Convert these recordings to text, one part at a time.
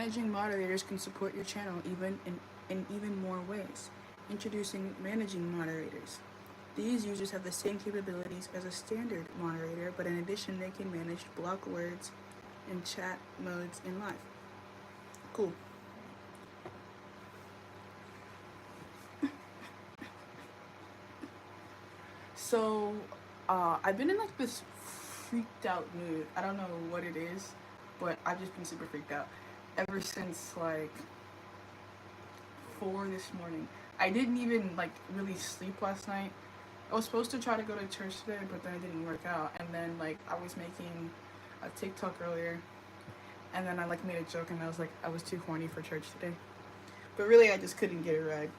Managing moderators can support your channel in even more ways. Introducing managing moderators. These users have the same capabilities as a standard moderator, but in addition, they can manage block words and chat modes in live. Cool. So, I've been in like this freaked out mood. I don't know what it is, but I've just been super freaked out ever since like 4 this morning. I didn't even like really sleep last night. I was supposed to try to go to church today, but then it didn't work out. And then like I was making a TikTok earlier, and then I like made a joke, and I was like I was too horny for church today. But really, I just couldn't get it right.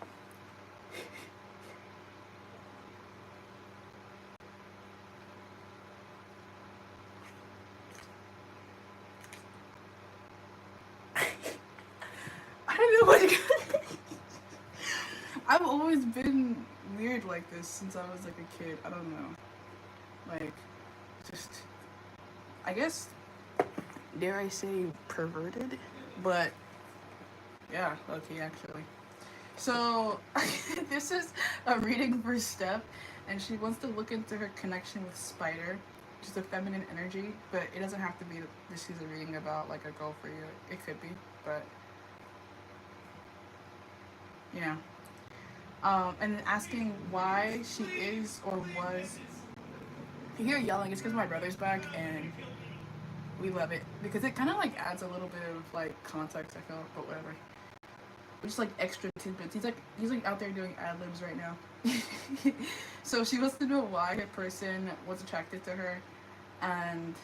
I don't know what. I've always been weird like this since I was like a kid. I don't know. Like, just, I guess, dare I say, perverted? But, yeah, okay, actually. So, this is a reading for Steph, and she wants to look into her connection with Spider, which is a feminine energy, but it doesn't have to be this is a reading about, like, a girl for you. It could be, but, you know. And asking why she is or was. If you hear yelling, it's because my brother's back, and we love it because it kind of like adds a little bit of like context. I feel, but whatever. Just like extra tidbits. He's like out there doing ad libs right now. So she wants to know why her person was attracted to her, and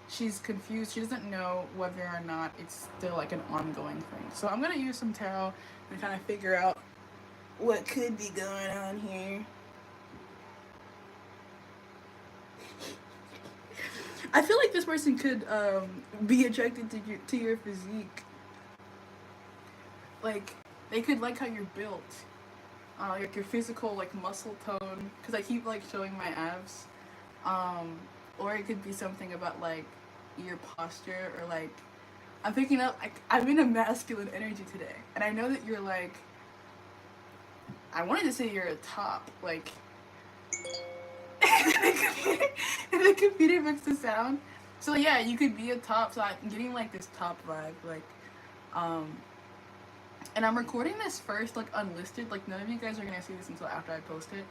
she's confused. She doesn't know whether or not it's still like an ongoing thing. So I'm gonna use some tarot and kind of figure out what could be going on here. I feel like this person could be attracted to your physique. Like they could like how you're built, like your physical like muscle tone. Because I keep like showing my abs, or it could be something about like your posture or like I'm picking up. I'm in a masculine energy today, and I know that you're like. I wanted to say you're a top, like. The computer makes the sound. So yeah, you could be a top. So I'm getting like this top vibe, like, and I'm recording this first, like unlisted. Like none of you guys are gonna see this until after I post it,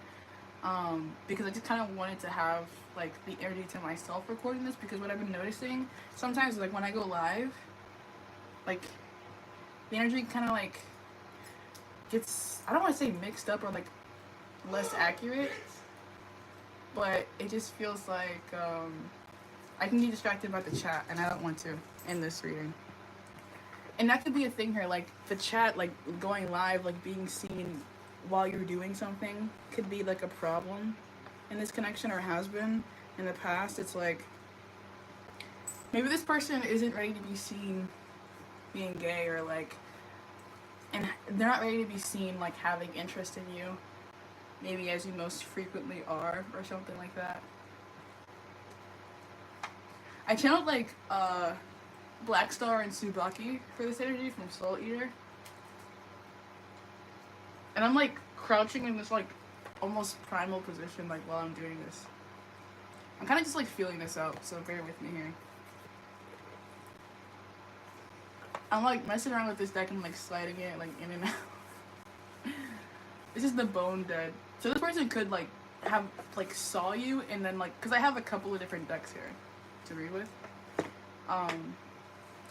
because I just kind of wanted to have like the energy to myself recording this. Because what I've been noticing sometimes, like when I go live, like the energy kind of like gets, I don't want to say mixed up or like less accurate, but it just feels like I can get distracted by the chat, and I don't want to in this reading. And that could be a thing here, like the chat, like going live, like being seen while you're doing something could be like a problem in this connection, or has been in the past. It's like maybe this person isn't ready to be seen being gay, or like, and they're not ready to be seen like having interest in you, maybe as you most frequently are, or something like that. I channeled like Black Star and Tsubaki for this energy from Soul Eater, and I'm like crouching in this like almost primal position like while I'm doing this. I'm kind of just like feeling this out, so bear with me here. I'm like messing around with this deck and like sliding it like in and out. This is the Bone Dead. So this person could like have like saw you, and then like, because I have a couple of different decks here to read with.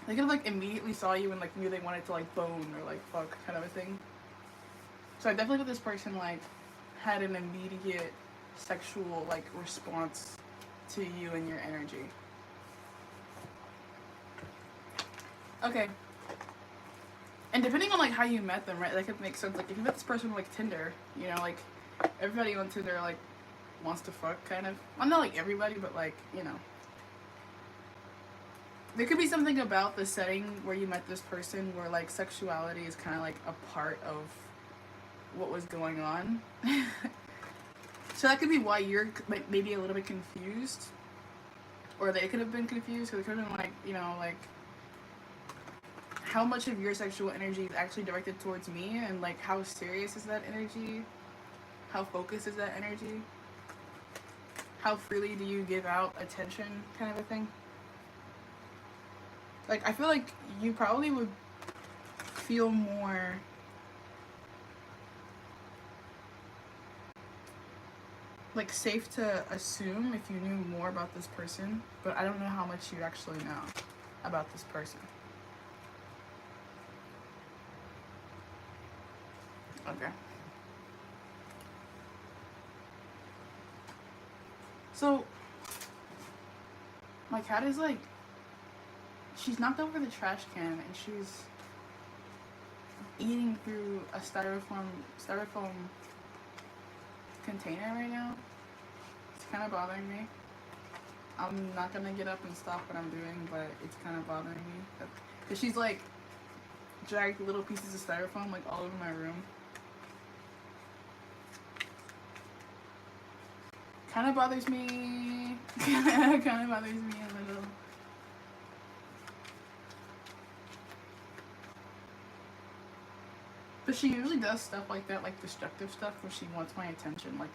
They could have like immediately saw you and like knew they wanted to like bone or like fuck kind of a thing. So I definitely thought this person like had an immediate sexual like response to you and your energy. Okay. And depending on like how you met them, right, that could make sense. Like if you met this person on like Tinder, you know, like everybody on Tinder like wants to fuck kind of. Well, not like everybody, but like, you know. There could be something about the setting where you met this person where like sexuality is kind of like a part of what was going on. So that could be why you're like maybe a little bit confused, or they could have been confused, because it could have been like, you know, like how much of your sexual energy is actually directed towards me, and like how serious is that energy? How focused is that energy? How freely do you give out attention, kind of a thing? Like, I feel like you probably would feel more like safe to assume if you knew more about this person, but I don't know how much you actually know about this person. Okay. So, my cat is like, she's knocked over the trash can and she's eating through a styrofoam container right now. It's kind of bothering me. I'm not gonna get up and stop what I'm doing, but it's kind of bothering me. Cause she's like dragged little pieces of styrofoam like all over my room. Kind of bothers me. Kind of bothers me a little. But she usually does stuff like that, like destructive stuff, where she wants my attention. Like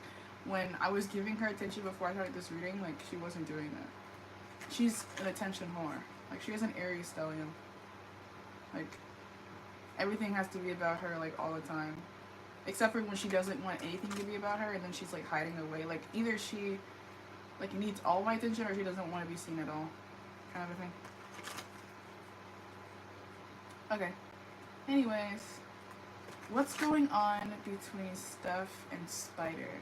when I was giving her attention before I started this reading, like she wasn't doing that. She's an attention whore. Like she has an Aries stellium. Like everything has to be about her, like all the time. Except for when she doesn't want anything to be about her, and then she's like hiding away. Like either she like needs all my attention, or she doesn't want to be seen at all, kind of a thing. Okay. Anyways, what's going on between Steph and Spider?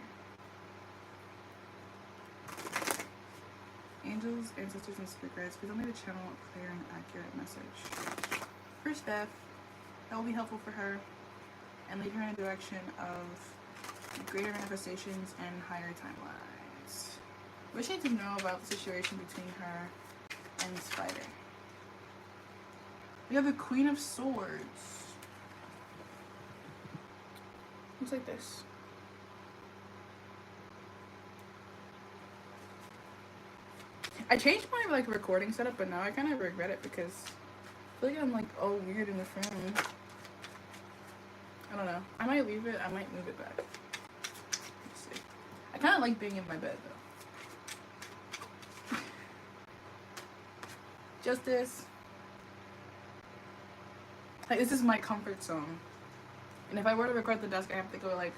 Angels, ancestors, and spirits, please only the channel a clear and accurate message. For Steph, that will be helpful for her and lead her in a direction of greater manifestations and higher timelines. What she needs to know about the situation between her and Spider. We have the Queen of Swords. Looks like this. I changed my like recording setup, but now I kind of regret it because I feel like I'm like all weird in the frame. I don't know. I might leave it. I might move it back. Let's see. I kind of like being in my bed though. Justice. Like this is my comfort zone. And if I were to record the desk, I have to go like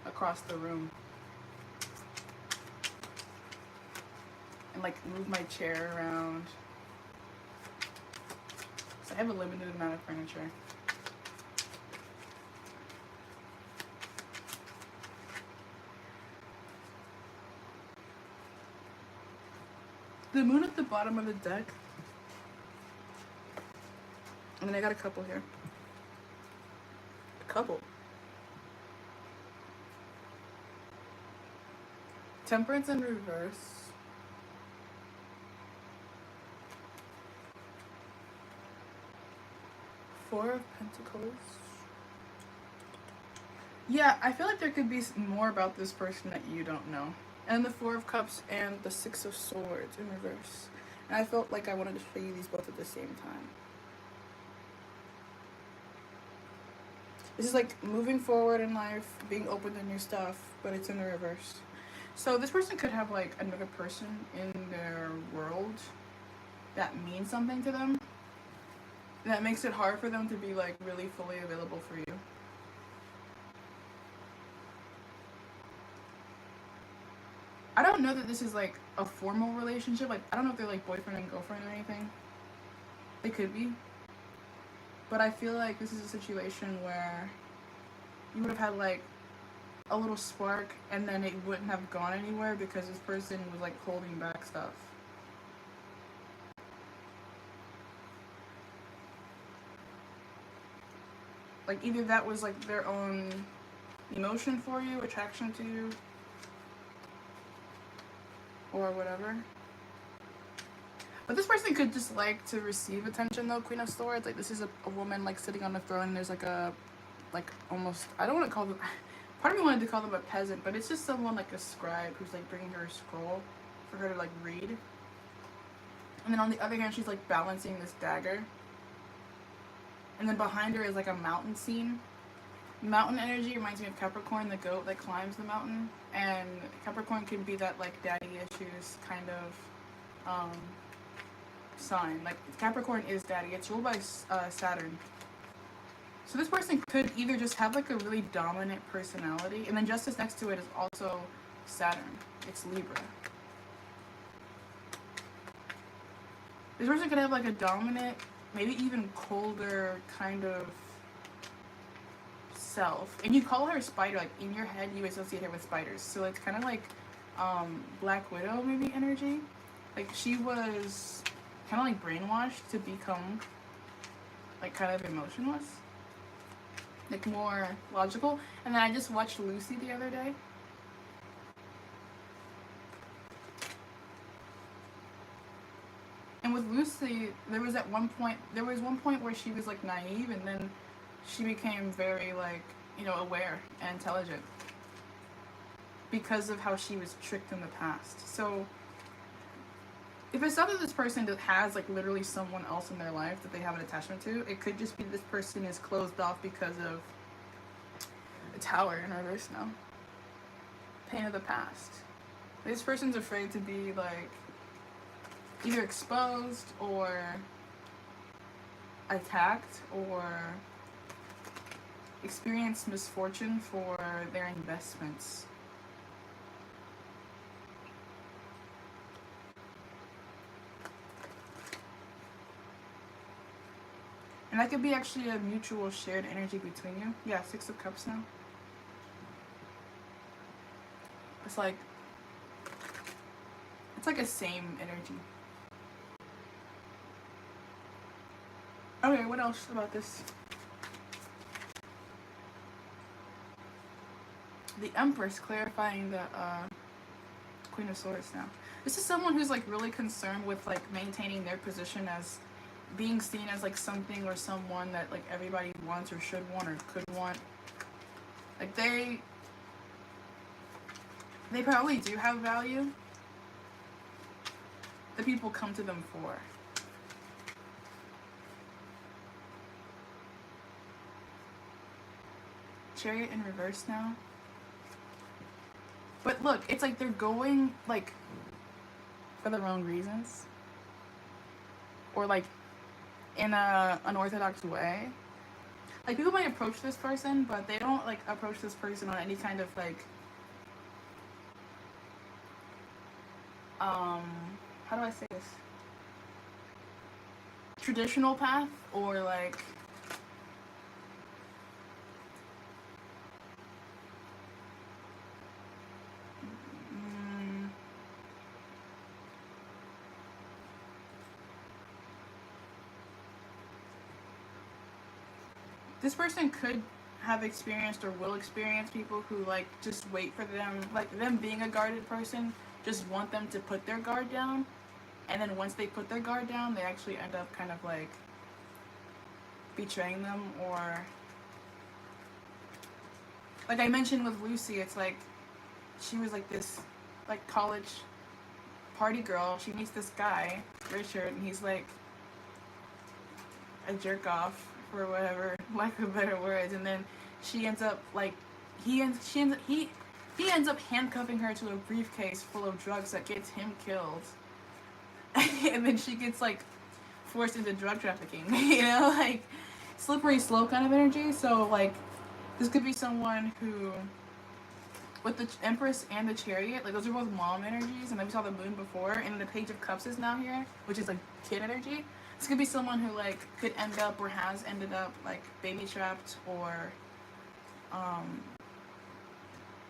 across the room. And like move my chair around. So I have a limited amount of furniture. The moon at the bottom of the deck. And then I got a couple here. A couple. Temperance in reverse. Four of Pentacles. Yeah, I feel like there could be more about this person that you don't know. And the Four of Cups and the Six of Swords in reverse. And I felt like I wanted to show you these both at the same time. This is like moving forward in life, being open to new stuff, but it's in the reverse. So this person could have like another person in their world that means something to them. And that makes it hard for them to be like really fully available for you. I don't know that this is like a formal relationship. Like I don't know if they're like boyfriend and girlfriend or anything. They could be. But I feel like this is a situation where you would have had like a little spark and then it wouldn't have gone anywhere because this person was like holding back stuff. Like either that was like their own emotion for you, attraction to you, or whatever. But this person could just like to receive attention though, Queen of Swords. Like this is a woman like sitting on the throne and there's like a, like almost, I don't want to call them, part of me wanted to call them a peasant, but it's just someone like a scribe who's like bringing her a scroll for her to like read. And then on the other hand, she's like balancing this dagger. and then behind her is like a mountain scene. Mountain energy reminds me of Capricorn, the goat that climbs the mountain, and Capricorn can be that like daddy issues kind of sign. Like Capricorn is daddy. It's ruled by Saturn. So this person could either just have like a really dominant personality, and then Justice next to it is also Saturn. It's Libra. This person could have like a dominant, maybe even colder kind of self. And you call her a spider, like in your head you associate her with spiders. So it's kind of like Black Widow maybe energy. Like she was kind of like brainwashed to become like kind of emotionless. Like more logical. And then I just watched Lucy the other day. And with Lucy, there was one point where she was like naive, and then she became very like, you know, aware and intelligent because of how she was tricked in the past. So if it's not that this person that has like literally someone else in their life that they have an attachment to, it could just be this person is closed off because of a tower in reverse now. Pain of the past. This person's afraid to be like either exposed or attacked or experience misfortune for their investments. And that could be actually a mutual shared energy between you. Yeah, Six of Cups now. It's like a same energy. Okay, what else about this? The Empress clarifying the Queen of Swords now. This is someone who's like really concerned with like maintaining their position as being seen as like something or someone that like everybody wants or should want or could want. Like they probably do have value that people come to them for. Chariot in reverse now. But look, it's like they're going like for the wrong reasons. Or like in a unorthodox way. Like people might approach this person, but they don't like approach this person on any kind of like how do I say this? Traditional path, or like this person could have experienced or will experience people who like just wait for them, like them being a guarded person, just want them to put their guard down, and then once they put their guard down, they actually end up kind of like betraying them. Or like I mentioned with Lucy, it's like she was like this like college party girl. She meets this guy, Richard, and he's like a jerk off for whatever lack of better words, and then she ends up like he ends up handcuffing her to a briefcase full of drugs that gets him killed. And then she gets like forced into drug trafficking. You know, like slippery slope kind of energy. So like this could be someone who, with the Empress and the Chariot, like those are both mom energies, and then we saw the Moon before, and the Page of Cups is now here, which is like kid energy. This could be someone who like could end up or has ended up like baby trapped, or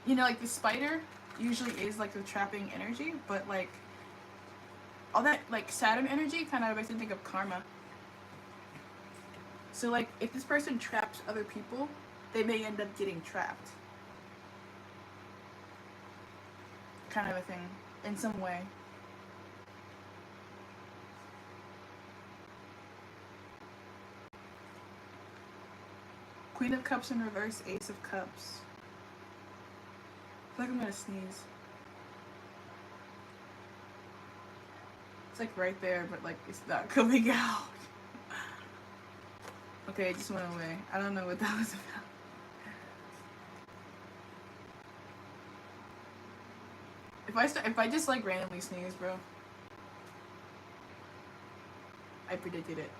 you know, like the spider usually is like the trapping energy, but like all that like Saturn energy kind of makes me think of karma. So like if this person traps other people, they may end up getting trapped, kind of a thing, in some way. Queen of Cups in reverse, Ace of Cups. I feel like I'm gonna sneeze. It's like right there, but like it's not coming out. Okay, it just went away. I don't know what that was about. If I just like randomly sneeze, bro, I predicted it.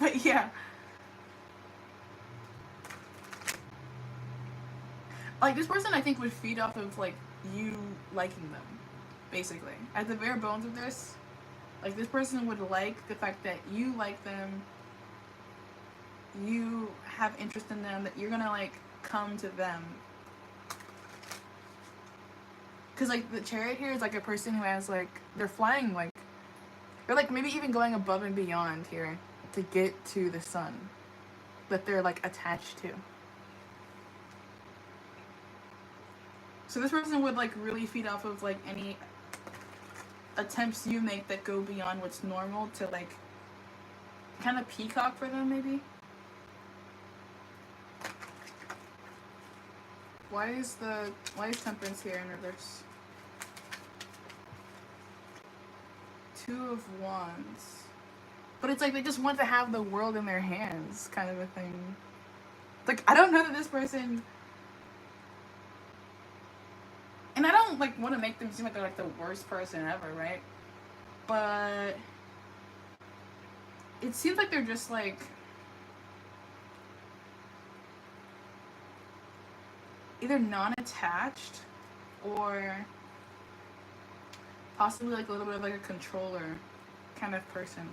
But yeah, like this person I think would feed off of like you liking them, basically. At the bare bones of this, like this person would like the fact that you like them, you have interest in them, that you're gonna like come to them. Because like the chariot here is like a person who has like, they're flying like, they're like maybe even going above and beyond here to get to the sun that they're like attached to. So this person would like really feed off of like any attempts you make that go beyond what's normal to like kind of peacock for them maybe. Why is Temperance here in reverse? Two of Wands. But it's like they just want to have the world in their hands kind of a thing. Like I don't know that this person, and I don't like want to make them seem like they're like the worst person ever, right? But it seems like they're just like either non-attached or possibly like a little bit of like a controller kind of person.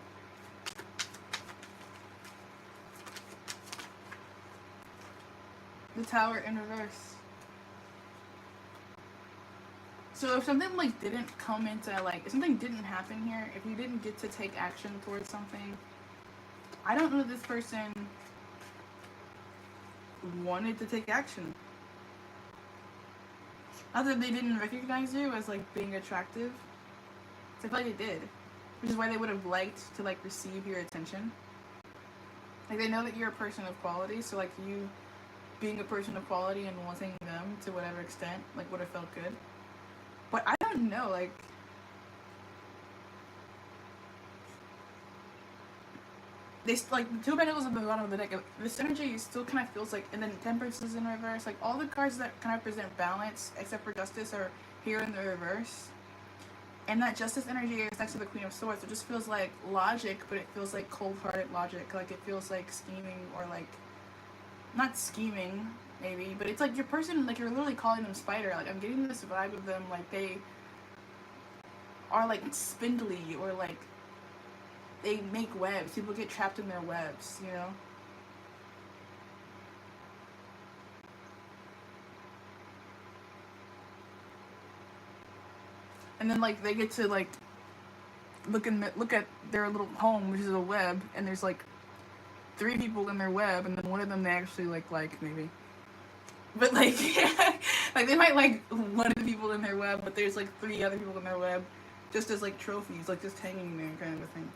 The Tower in reverse. So if something like didn't come into like, if something didn't happen here, if you didn't get to take action towards something, I don't know if this person wanted to take action. Not that they didn't recognize you as like being attractive. So I feel like they did. Which is why they would have liked to like receive your attention. Like they know that you're a person of quality, so like you being a person of quality and wanting them to whatever extent like would have felt good. But I don't know, like they like the Two of Pentacles at the bottom of the deck. This energy still kind of feels like, and then Temperance is in reverse. Like all the cards that kind of present balance, except for Justice, are here in the reverse. And that Justice energy is next to the Queen of Swords. It just feels like logic, but it feels like cold-hearted logic. Like it feels like scheming, or like not scheming maybe, but it's like your person, like you're literally calling them spider. Like I'm getting this vibe of them like they are like spindly, or like they make webs. People get trapped in their webs, you know? And then like they get to like look at their little home, which is a web, and there's like 3 people in their web, and then one of them they actually like maybe. But like like they might like one of the people in their web, but there's like 3 other people in their web just as like trophies, like just hanging there kind of a thing.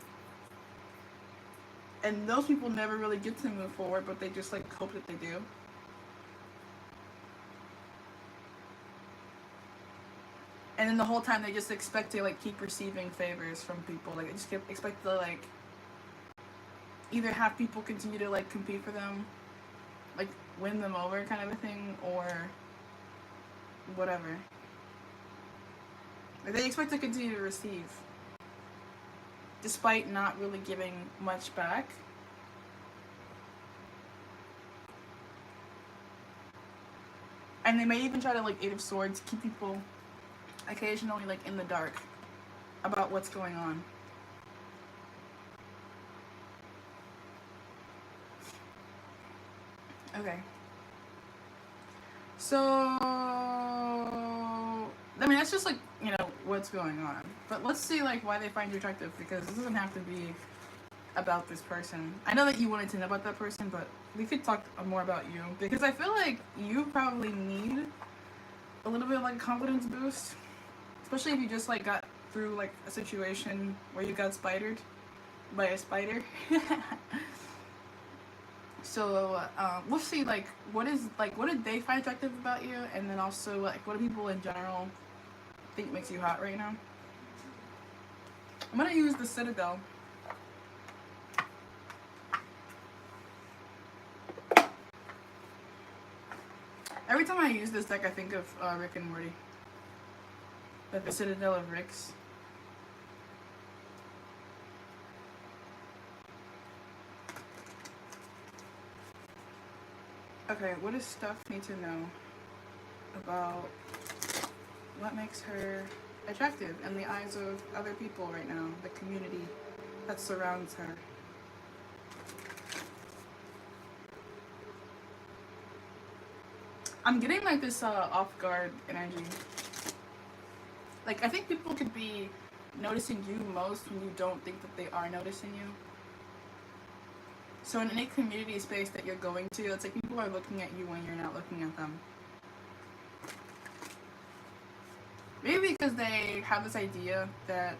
And those people never really get to move forward, but they just like hope that they do. And then the whole time they just expect to like keep receiving favors from people. Like they just expect to like either have people continue to like compete for them, like win them over kind of a thing, or whatever. Like they expect to continue to receive, despite not really giving much back. And they may even try to like Eight of Swords keep people occasionally like in the dark about what's going on. Okay. So I mean that's just like, you know, what's going on. But let's see like why they find you attractive, because this doesn't have to be about this person. I know that you wanted to know about that person, but we could talk more about you, because I feel like you probably need a little bit of like a confidence boost, especially if you just like got through like a situation where you got spidered by a spider. So we'll see like what did they find attractive about you, and then also like what do people in general think makes you hot right now. I'm gonna use the Citadel. Every time I use this deck, I think of Rick and Morty. The Citadel of Ricks. Okay, what does Steph need to know about what makes her attractive in the eyes of other people right now, the community that surrounds her? I'm getting like this off guard energy. Like, I think people could be noticing you most when you don't think that they are noticing you. So in any community space that you're going to, it's like people are looking at you when you're not looking at them. Maybe because they have this idea that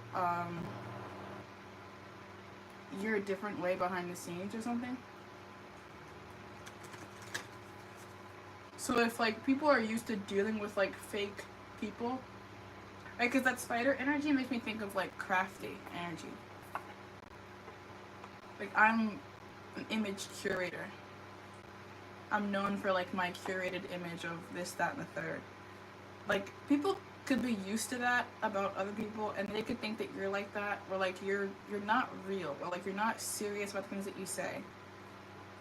you're a different way behind the scenes or something. So if like people are used to dealing with like fake people, right? Because that spider energy makes me think of like crafty energy. Like I'm an image curator. I'm known for like my curated image of this, that, and the third. Like people could be used to that about other people, and they could think that you're like that, or like you're not real, or like you're not serious about the things that you say.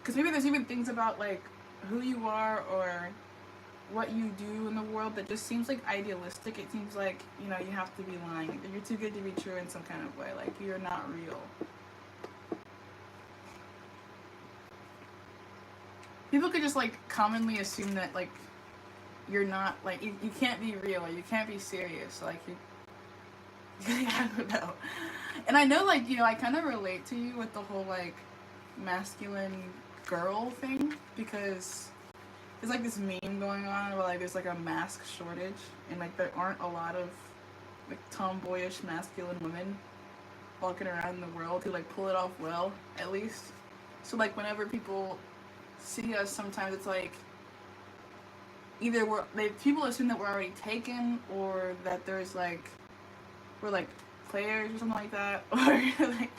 Because maybe there's even things about like who you are or what you do in the world that just seems like idealistic. It seems like, you know, you have to be lying. You're too good to be true in some kind of way. Like you're not real. People could just like commonly assume that like you're not like you can't be real or you can't be serious. Like you I don't know. And I know like, you know, I kind of relate to you with the whole like masculine girl thing, because there's like this meme going on where like there's like a mask shortage and like there aren't a lot of like tomboyish masculine women walking around in the world who like pull it off well, at least. So like whenever people see us, sometimes it's like either people assume that we're already taken, or that there's like we're like players or something like that, or like,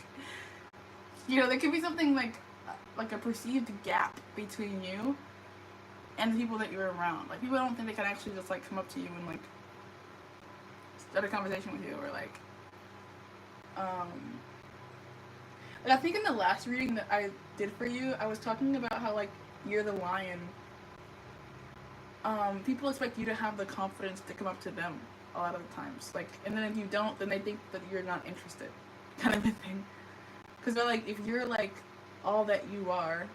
you know, there could be something like a perceived gap between you and the people that you're around. Like people don't think they can actually just like come up to you and like start a conversation with you, or like I think in the last reading that I did for you, I was talking about how like you're the lion. People expect you to have the confidence to come up to them a lot of the times. Like, and then if you don't, then they think that you're not interested, kind of a thing. Because they're like, if you're like all that you are,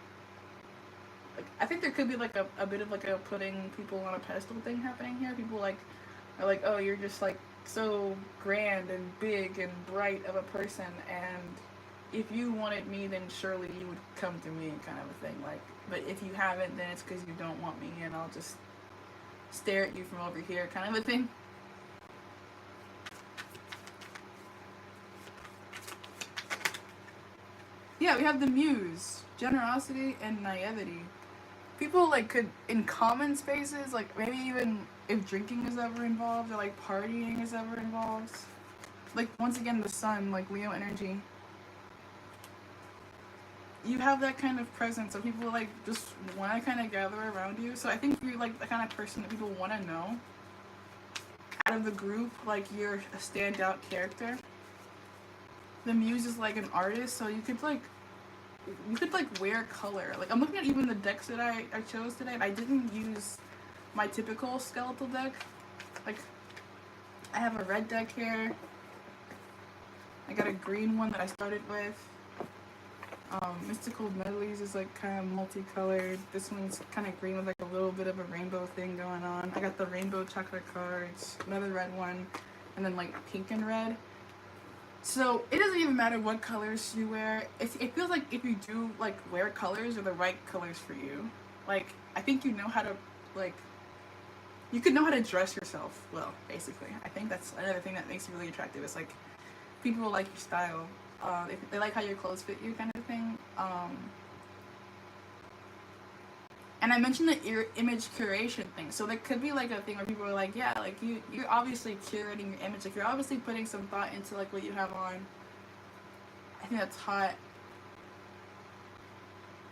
like I think there could be like a bit of like a putting people on a pedestal thing happening here. People like are like, oh, you're just like so grand and big and bright of a person, and if you wanted me, then surely you would come to me, kind of a thing. Like, but if you haven't, then it's because you don't want me, and I'll just stare at you from over here, kind of a thing. Yeah, we have the muse, generosity and naivety. People like could in common spaces, like maybe even if drinking is ever involved, or like partying is ever involved. Like once again, the sun, like Leo energy. You have that kind of presence, so people like just want to kind of gather around you. So I think you're like the kind of person that people want to know. Out of the group, like you're a standout character. The muse is like an artist, so you could like wear color. Like I'm looking at even the decks that I chose today, and I didn't use my typical skeletal deck. Like I have a red deck here. I got a green one that I started with. Mystical Medleys is like kind of multicolored. This one's kind of green with like a little bit of a rainbow thing going on. I got the rainbow chocolate cards, another red one, and then like pink and red. So it doesn't even matter what colors you wear. It feels like if you do like wear colors, are the right colors for you. Like I think you know how to like, you could know how to dress yourself well, basically. I think that's another thing that makes you really attractive. It's like people like your style. They like how your clothes fit you, kind of thing. And I mentioned the image curation thing. So there could be like a thing where people are like, yeah, like you're obviously curating your image. Like you're obviously putting some thought into like what you have on. I think that's hot.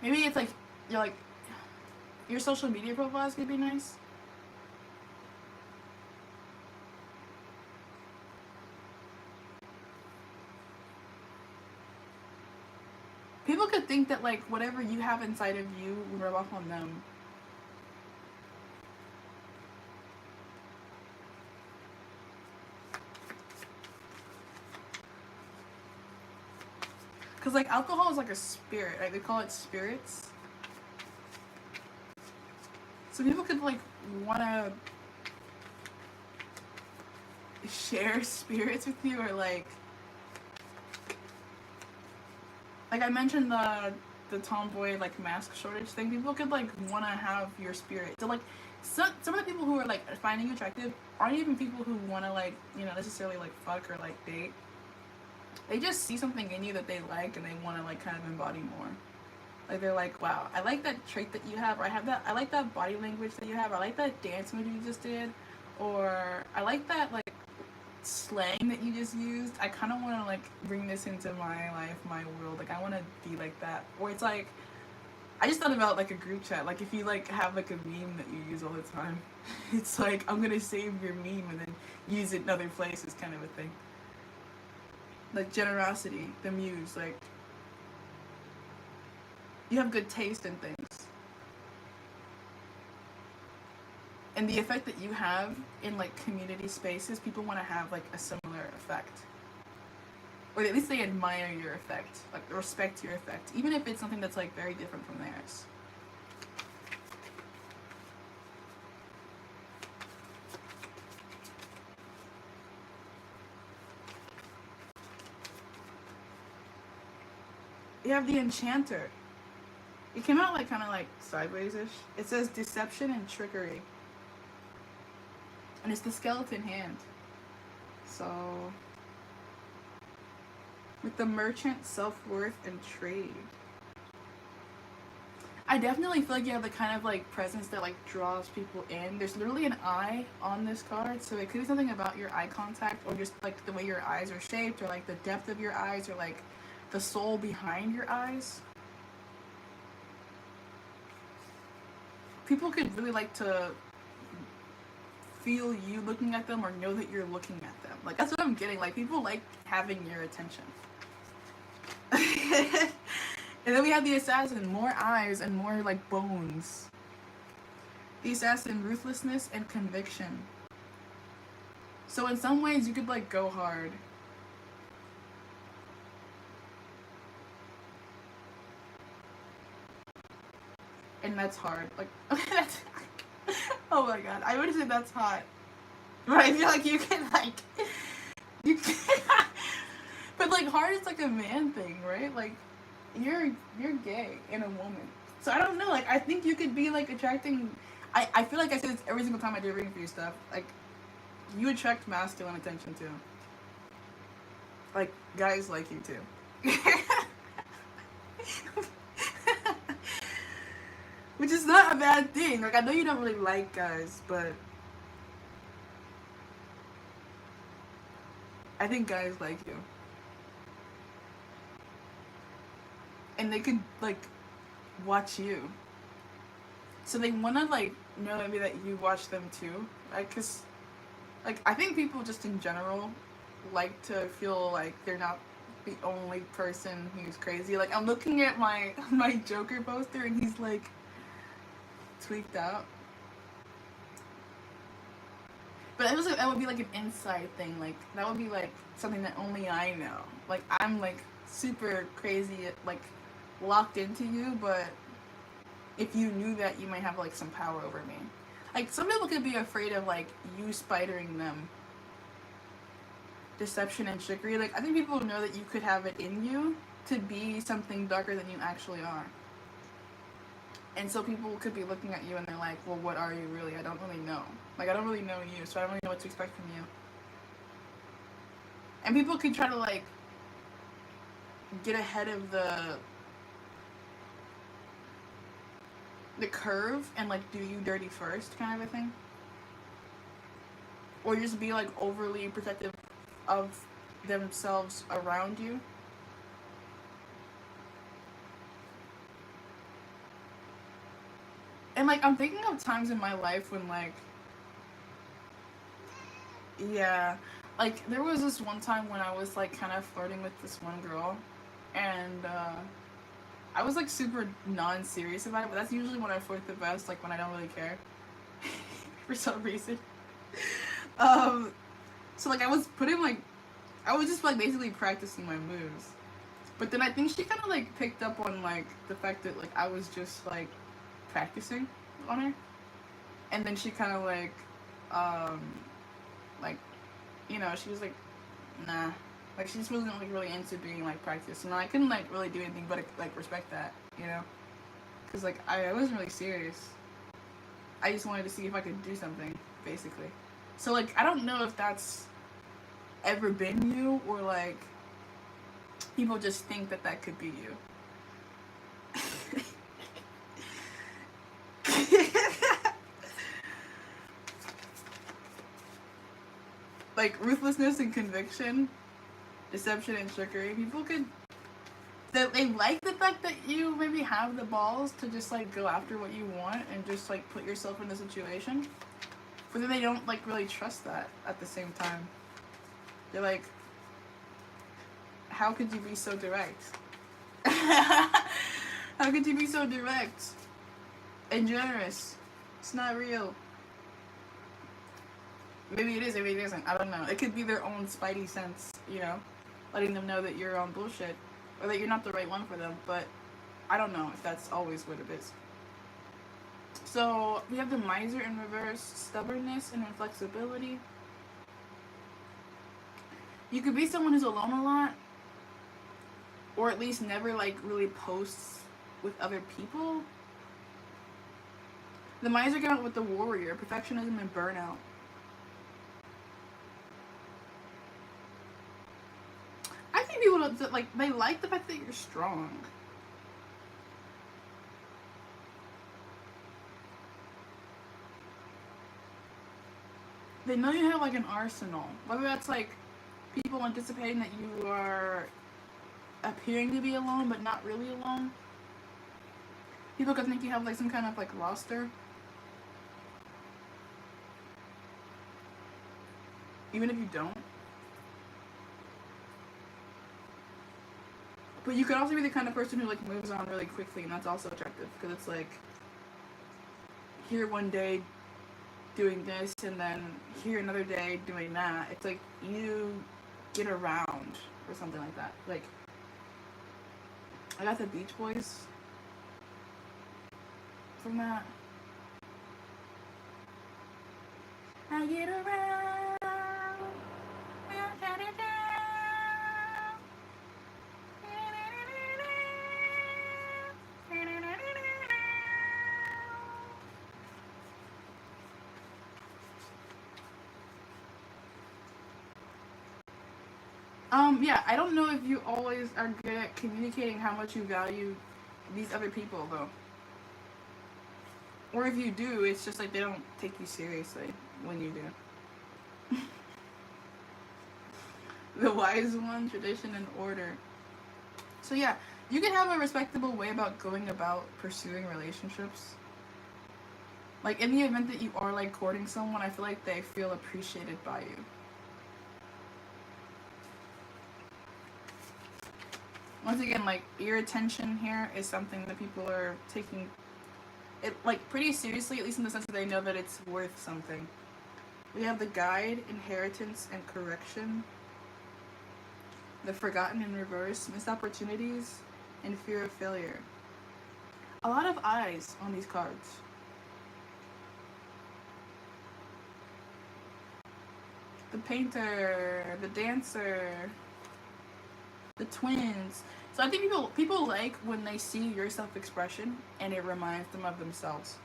Maybe it's like you're like your social media profiles could be nice. people could think that like whatever you have inside of you will rub off on them. Because like alcohol is like a spirit, right? They call it spirits. So people could like want to share spirits with you, or like I mentioned the tomboy like mask shortage thing. People could like want to have your spirit. So like some of the people who are like finding you attractive aren't even people who want to like, you know, necessarily like fuck or like date. They just see something in you that they like, and they want to like kind of embody more. Like they're like, wow, I like that trait that you have, or I like that body language that you have, or I like that dance move you just did, or I like that like slang that you just used. I kind of want to like bring this into my life, my world. Like I want to be like that. Or it's like, I just thought about like a group chat. Like if you like have like a meme that you use all the time, it's like I'm gonna save your meme and then use it in other places, kind of a thing. Like generosity, the muse, like you have good taste in things. And the effect that you have in like community spaces, people want to have like a similar effect. Or at least they admire your effect, like respect your effect, even if it's something that's like very different from theirs. You have the Enchanter. It came out like kind of like sideways-ish. It says deception and trickery. And it's the skeleton hand. So with the merchant, self-worth, and trade. I definitely feel like you have the kind of like presence that like draws people in. There's literally an eye on this card, so it could be something about your eye contact, or just like the way your eyes are shaped, or like the depth of your eyes, or like the soul behind your eyes. People could really like to feel you looking at them, or know that you're looking at them. Like that's what I'm getting. Like people like having your attention. And then we have the assassin, more eyes and more like bones. The assassin, ruthlessness and conviction. So in some ways you could like go hard. And that's hard. Like that's oh my god, I would say that's hot. But I feel like you can like you can but like hard is like a man thing, right? Like you're gay in a woman. So I don't know, like I think you could be like attracting I feel like I say this every single time I do reading for you stuff. Like you attract masculine attention too. Like guys like you too. Which is not a bad thing. Like I know you don't really like guys, but I think guys like you. And they could like watch you, so they want to like know maybe that you watch them too, right? Because like I think people just in general like to feel like they're not the only person who's crazy. Like I'm looking at my Joker poster and he's like tweaked out, but it was like, that would be like an inside thing. Like that would be like something that only I know. Like I'm like super crazy, like locked into you, but if you knew that, you might have like some power over me. Like some people could be afraid of like you spidering them. Deception and trickery. Like I think people know that you could have it in you to be something darker than you actually are. And so people could be looking at you and they're like, well, what are you really? I don't really know. Like I don't really know you, so I don't really know what to expect from you. And people could try to like get ahead of the curve and like do you dirty first, kind of a thing. Or just be like overly protective of themselves around you. And like I'm thinking of times in my life when like yeah, like there was this one time when I was like kind of flirting with this one girl, and was like super non-serious about it, but that's usually when I flirt the best, like when I don't really care for some reason. So like I was putting like, I was just like basically practicing my moves, but then I think she kind of like picked up on like the fact that like I was just like practicing on her, and then she kind of um like, you know, she was like, nah, like she just wasn't like really into being like practiced, and I couldn't like really do anything but like respect that, you know, because like I wasn't really serious. I just wanted to see if I could do something, basically. So like I don't know if that's ever been you, or like people just think that that could be you. Like ruthlessness and conviction, deception and trickery. People could, they like the fact that you maybe have the balls to just like go after what you want and just like put yourself in the situation, but then they don't like really trust that at the same time. They're like, how could you be so direct? How could you be so direct and generous? It's not real. Maybe it is, maybe it isn't. I don't know. It could be their own spidey sense, you know, letting them know that you're on bullshit or that you're not the right one for them. But I don't know if that's always what it is. So we have the miser in reverse, stubbornness and inflexibility. You could be someone who's alone a lot, or at least never like really posts with other people. The miser came out with the warrior, perfectionism and burnout. I think people don't, like, they like the fact that you're strong. They know you have like an arsenal. Whether that's like people anticipating that you are appearing to be alone but not really alone. People could think you have like some kind of like roster. Even if you don't. But you could also be the kind of person who like moves on really quickly, and that's also attractive because it's like here one day doing this and then here another day doing that. It's like you get around or something like that. Like I got the Beach Boys from that. I get around. Yeah, I don't know if you always are good at communicating how much you value these other people, though. Or if you do, it's just like they don't take you seriously when you do. The wise one, tradition, and order. So yeah, you can have a respectable way about going about pursuing relationships. Like in the event that you are like courting someone, I feel like they feel appreciated by you. Once again, like your attention here is something that people are taking it like pretty seriously, at least in the sense that they know that it's worth something. We have the guide, inheritance, and correction. The forgotten in reverse, missed opportunities, and fear of failure. A lot of eyes on these cards. The painter, the dancer, the twins. So I think people like when they see your self-expression and it reminds them of themselves.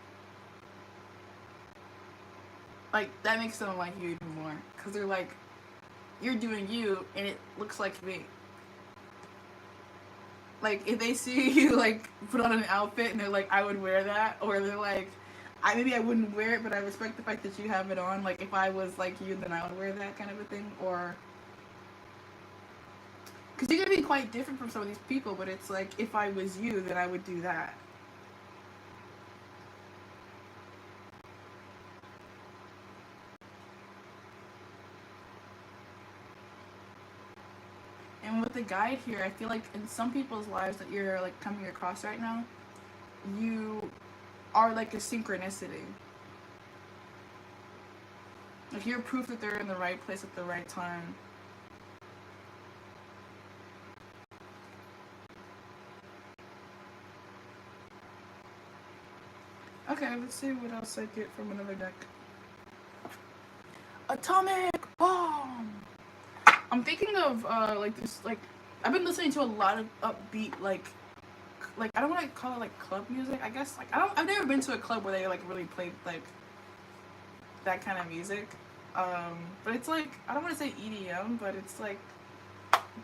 Like that makes them like you even more because they're like, you're doing you and it looks like me. Like if they see you like put on an outfit and they're like, I would wear that, or they're like, maybe I wouldn't wear it, but I respect the fact that you have it on. Like if I was like you, then I would wear that kind of a thing. Or because you're gonna be quite different from some of these people, but it's like if I was you, then I would do that. And And with the guide here, I feel like in some people's lives that you're like coming across right now, you are like a synchronicity. Like you're proof that they're in the right place at the right time. Okay, let's see what else I get from another deck. Atomic Bomb! I'm thinking of like this, like I've been listening to a lot of upbeat like I don't want to call it like club music. I guess like I've never been to a club where they like really played like that kind of music. But it's like I don't want to say EDM, but it's like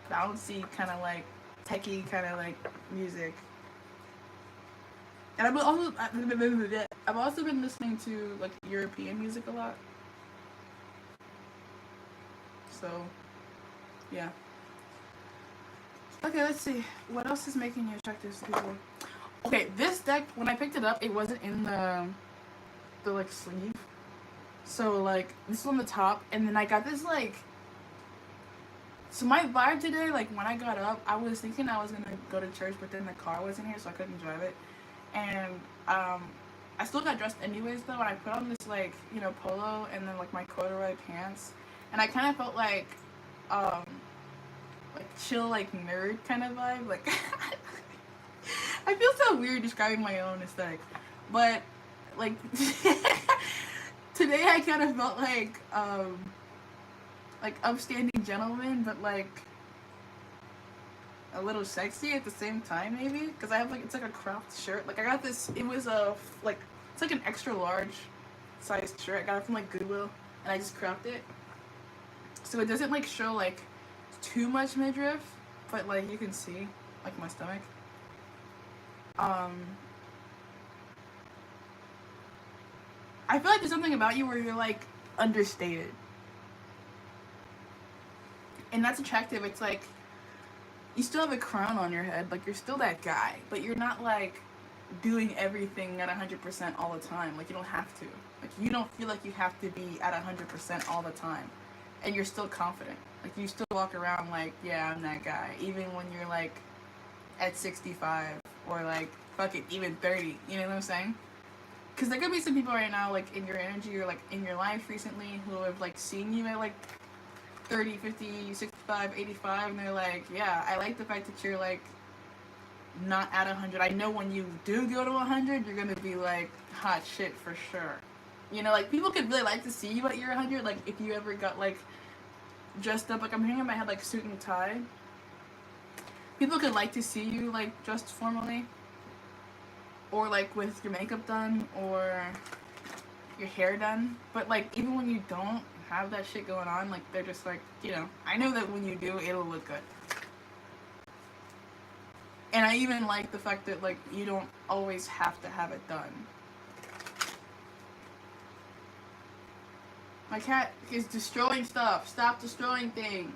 bouncy kind of like techie kind of like music. And I've also been listening to like European music a lot. So yeah. Okay, let's see. What else is making you attractive to people? Okay, this deck, when I picked it up, it wasn't in the like sleeve. So like this is on the top, and then I got this like. So my vibe today, like when I got up, I was thinking I was gonna go to church, but then the car wasn't here, so I couldn't drive it. And I still got dressed anyways though, and I put on this like polo and then like my corduroy pants, and I kind of felt like chill like nerd kind of vibe. Like I feel so weird describing my own aesthetic, but like today I kind of felt like upstanding gentleman, but like a little sexy at the same time maybe, because I have like it's like a cropped shirt. Like I got this, it was like it's like an extra large sized shirt. I got it from like Goodwill, and I just cropped it so it doesn't like show like too much midriff, but like you can see like my stomach. I feel like there's something about you where you're like understated, and that's attractive. It's like you still have a crown on your head, like you're still that guy, but you're not like doing everything at 100% all the time. Like you don't have to. Like you don't feel like you have to be at 100% all the time, and you're still confident. Like you still walk around like, yeah, I'm that guy, even when you're like at 65 or like fuck it, even 30. You know what I'm saying? Because there could be some people right now like in your energy or like in your life recently who have like seen you at like 30, 50, 65, 85, and they're like, yeah, I like the fact that you're like not at 100. I know when you do go to 100, you're gonna be like hot shit for sure. Like people could really like to see you at your 100. Like if you ever got like dressed up, like I'm hearing in my head like suit and tie. People could like to see you like dressed formally, or like with your makeup done or your hair done. But like even when you don't have that shit going on, like they're just like, I know that when you do, it'll look good. And I even like the fact that like you don't always have to have it done. My cat is destroying stuff. Stop destroying things.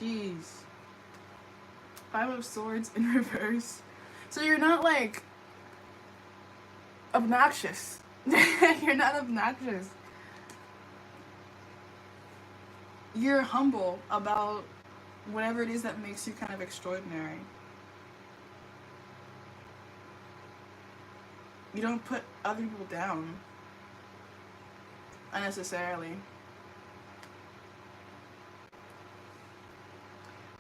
Jeez. 5 of Swords in reverse. So you're not like obnoxious. You're not obnoxious. You're humble about whatever it is that makes you kind of extraordinary. You don't put other people down unnecessarily.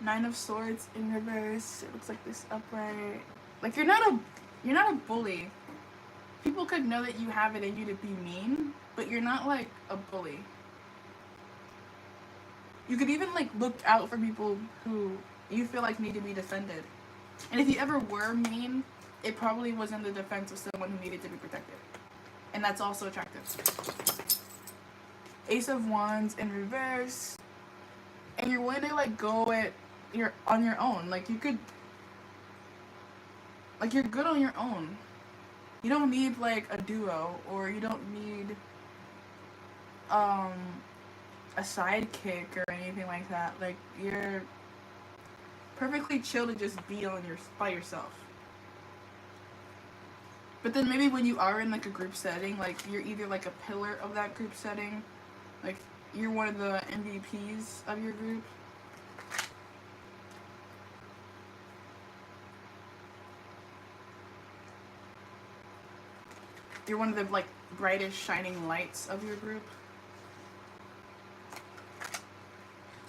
9 of Swords in reverse. It looks like this upright. Like you're not a bully. People could know that you have it in you to be mean, but you're not like a bully. You could even like look out for people who you feel like need to be defended. And if you ever were mean, it probably was in the defense of someone who needed to be protected. And that's also attractive. Ace of Wands in reverse. And you're willing to like go it you're on your own. Like you could like you're good on your own. You don't need like a duo, or you don't need a sidekick or anything like that. Like you're perfectly chill to just be by yourself. But then maybe when you are in like a group setting, like you're either like a pillar of that group setting, like you're one of the MVPs of your group. You're one of the like brightest shining lights of your group.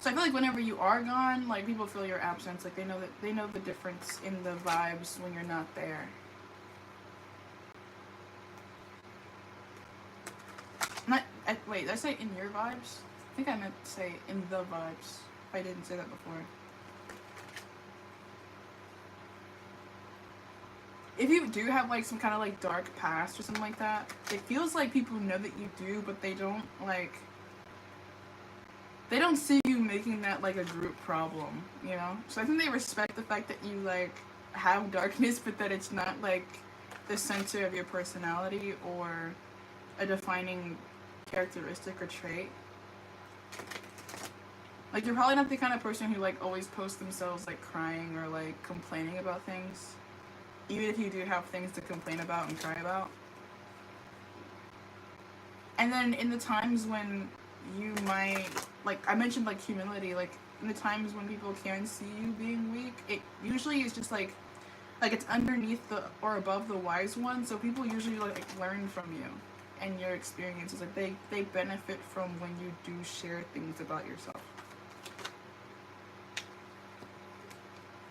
So I feel like whenever you are gone, like people feel your absence. Like they know the difference in the vibes when you're not there. Wait, did I say in your vibes? I think I meant to say in the vibes. If I didn't say that before. If you do have like some kind of like dark past or something like that, it feels like people know that you do, but they don't see you making that like a group problem, you know? So I think they respect the fact that you like have darkness, but that it's not like the center of your personality or a defining characteristic or trait. Like you're probably not the kind of person who like always posts themselves like crying or like complaining about things, even if you do have things to complain about and cry about. And then in the times when you might, like I mentioned like humility, like in the times when people can see you being weak, it usually is just like it's underneath the or above the wise one, so people usually like learn from you and your experiences. Like they benefit from when you do share things about yourself.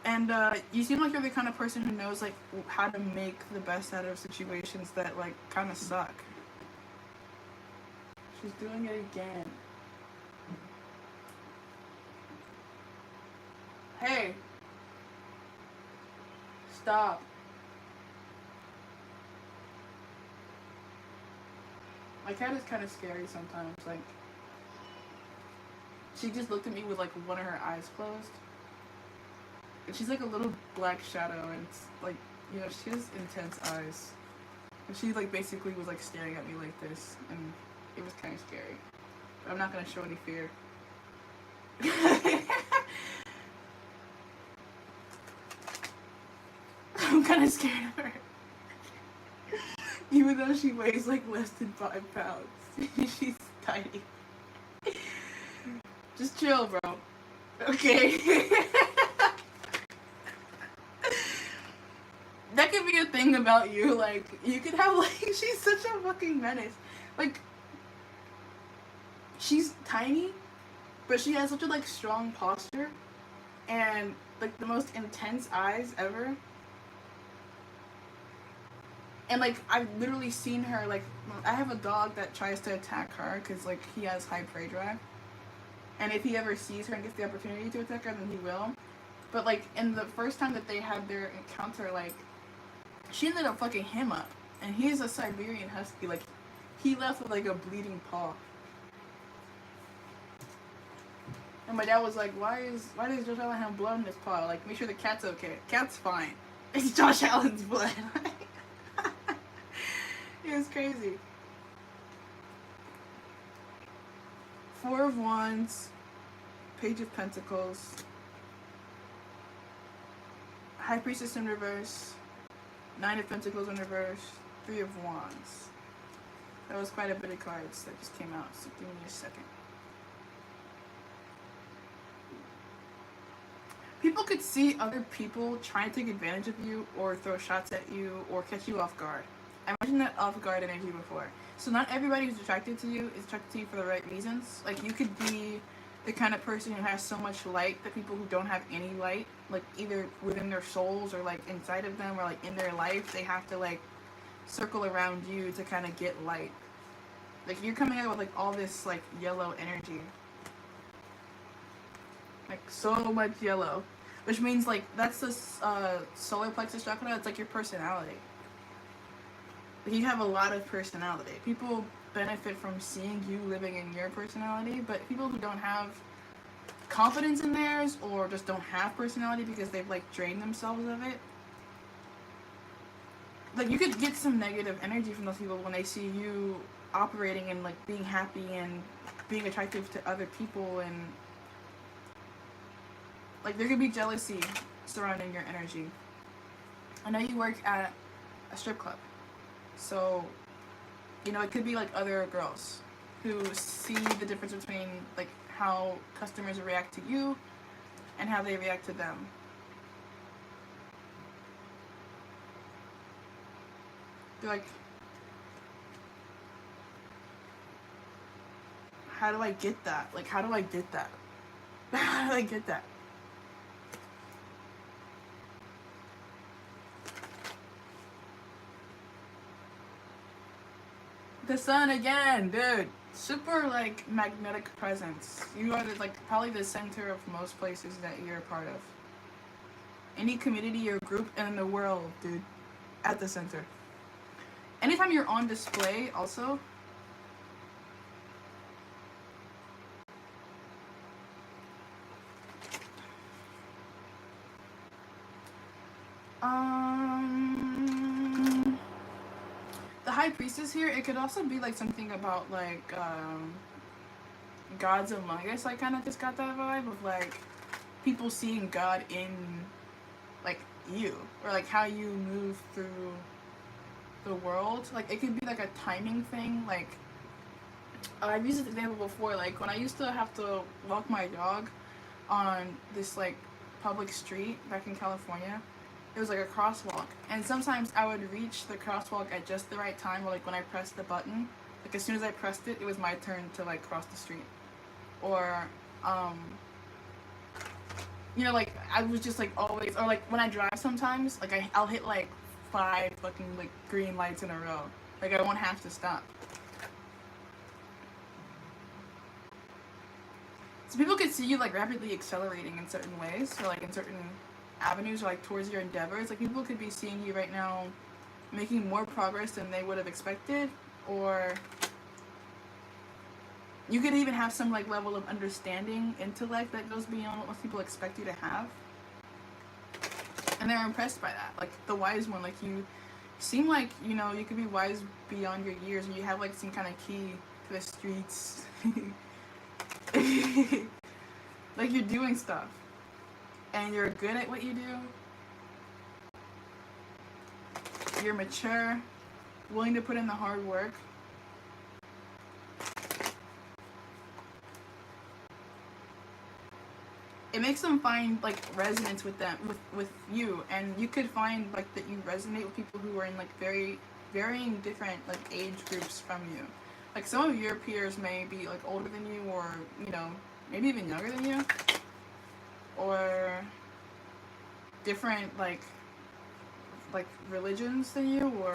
And you seem like you're the kind of person who knows like how to make the best out of situations that like kind of suck. She's doing it again. Hey. Stop. My cat is kind of scary sometimes. Like, she just looked at me with like one of her eyes closed. And she's like a little black shadow, and it's like, you know, she has intense eyes. And she like basically was like staring at me like this, and it was kind of scary. But I'm not gonna show any fear. I'm kind of scared of her. Even though she weighs like less than 5 pounds. She's tiny. Just chill, bro. Okay? That could be a thing about you. Like, you could have like, she's such a fucking menace. Like, she's tiny, but she has such a like strong posture and like the most intense eyes ever. And like I've literally seen her, like I have a dog that tries to attack her because like he has high prey drive, and if he ever sees her and gets the opportunity to attack her, then he will. But like in the first time that they had their encounter, like she ended up fucking him up, and he's a Siberian husky. Like he left with like a bleeding paw. And my dad was like, why does Josh Allen have blood in his paw? Like, make sure the cat's okay. Cat's fine. It's Josh Allen's blood. It was crazy. 4 of Wands, Page of Pentacles, High Priestess in reverse, 9 of Pentacles in reverse, 3 of Wands. That was quite a bit of cards that just came out, so give me a second. People could see other people trying to take advantage of you or throw shots at you or catch you off guard. I mentioned that off guard energy before. So not everybody who's attracted to you is attracted to you for the right reasons. Like you could be the kind of person who has so much light that people who don't have any light, like either within their souls or like inside of them or like in their life, they have to like circle around you to kind of get light. Like you're coming out with like all this like yellow energy. Like so much yellow. Which means like that's the solar plexus chakra. It's like your personality. You have a lot of personality. People benefit from seeing you living in your personality, but people who don't have confidence in theirs or just don't have personality because they've like drained themselves of it, like you could get some negative energy from those people when they see you operating and like being happy and being attractive to other people, and like there could be jealousy surrounding your energy. I know you work at a strip club. So, you know, it could be like other girls who see the difference between like how customers react to you and how they react to them. They're like, how do I get that? Like, how do I get that? How do I get that? The sun again, dude. Super like magnetic presence. You are like probably the center of most places that you're a part of. Any community or group in the world, dude, at the center. Anytime you're on display, also. The High Priestess here, it could also be like something about like gods among us. I kind of just got that vibe of like people seeing God in like you, or like how you move through the world. Like it could be like a timing thing. Like I've used this example before. Like when I used to have to walk my dog on this like public street back in California. It was like a crosswalk, and sometimes I would reach the crosswalk at just the right time, or like when I pressed the button, like as soon as I pressed it, it was my turn to like cross the street. Or you know, like I was just like always, or like when I drive sometimes, like I'll hit like 5 fucking like green lights in a row, like I won't have to stop. So people could see you like rapidly accelerating in certain ways, or like in certain avenues, or like towards your endeavors. Like people could be seeing you right now making more progress than they would have expected, or you could even have some like level of understanding, intellect that goes beyond what most people expect you to have, and they're impressed by that. Like the wise one, like you seem like, you know, you could be wise beyond your years, and you have like some kind of key to the streets. Like you're doing stuff and you're good at what you do. You're mature, willing to put in the hard work. It makes them find like resonance with them, with you, and you could find like that you resonate with people who are in like very varying different like age groups from you. Like some of your peers may be like older than you, or you know, maybe even younger than you, or different like religions than you, or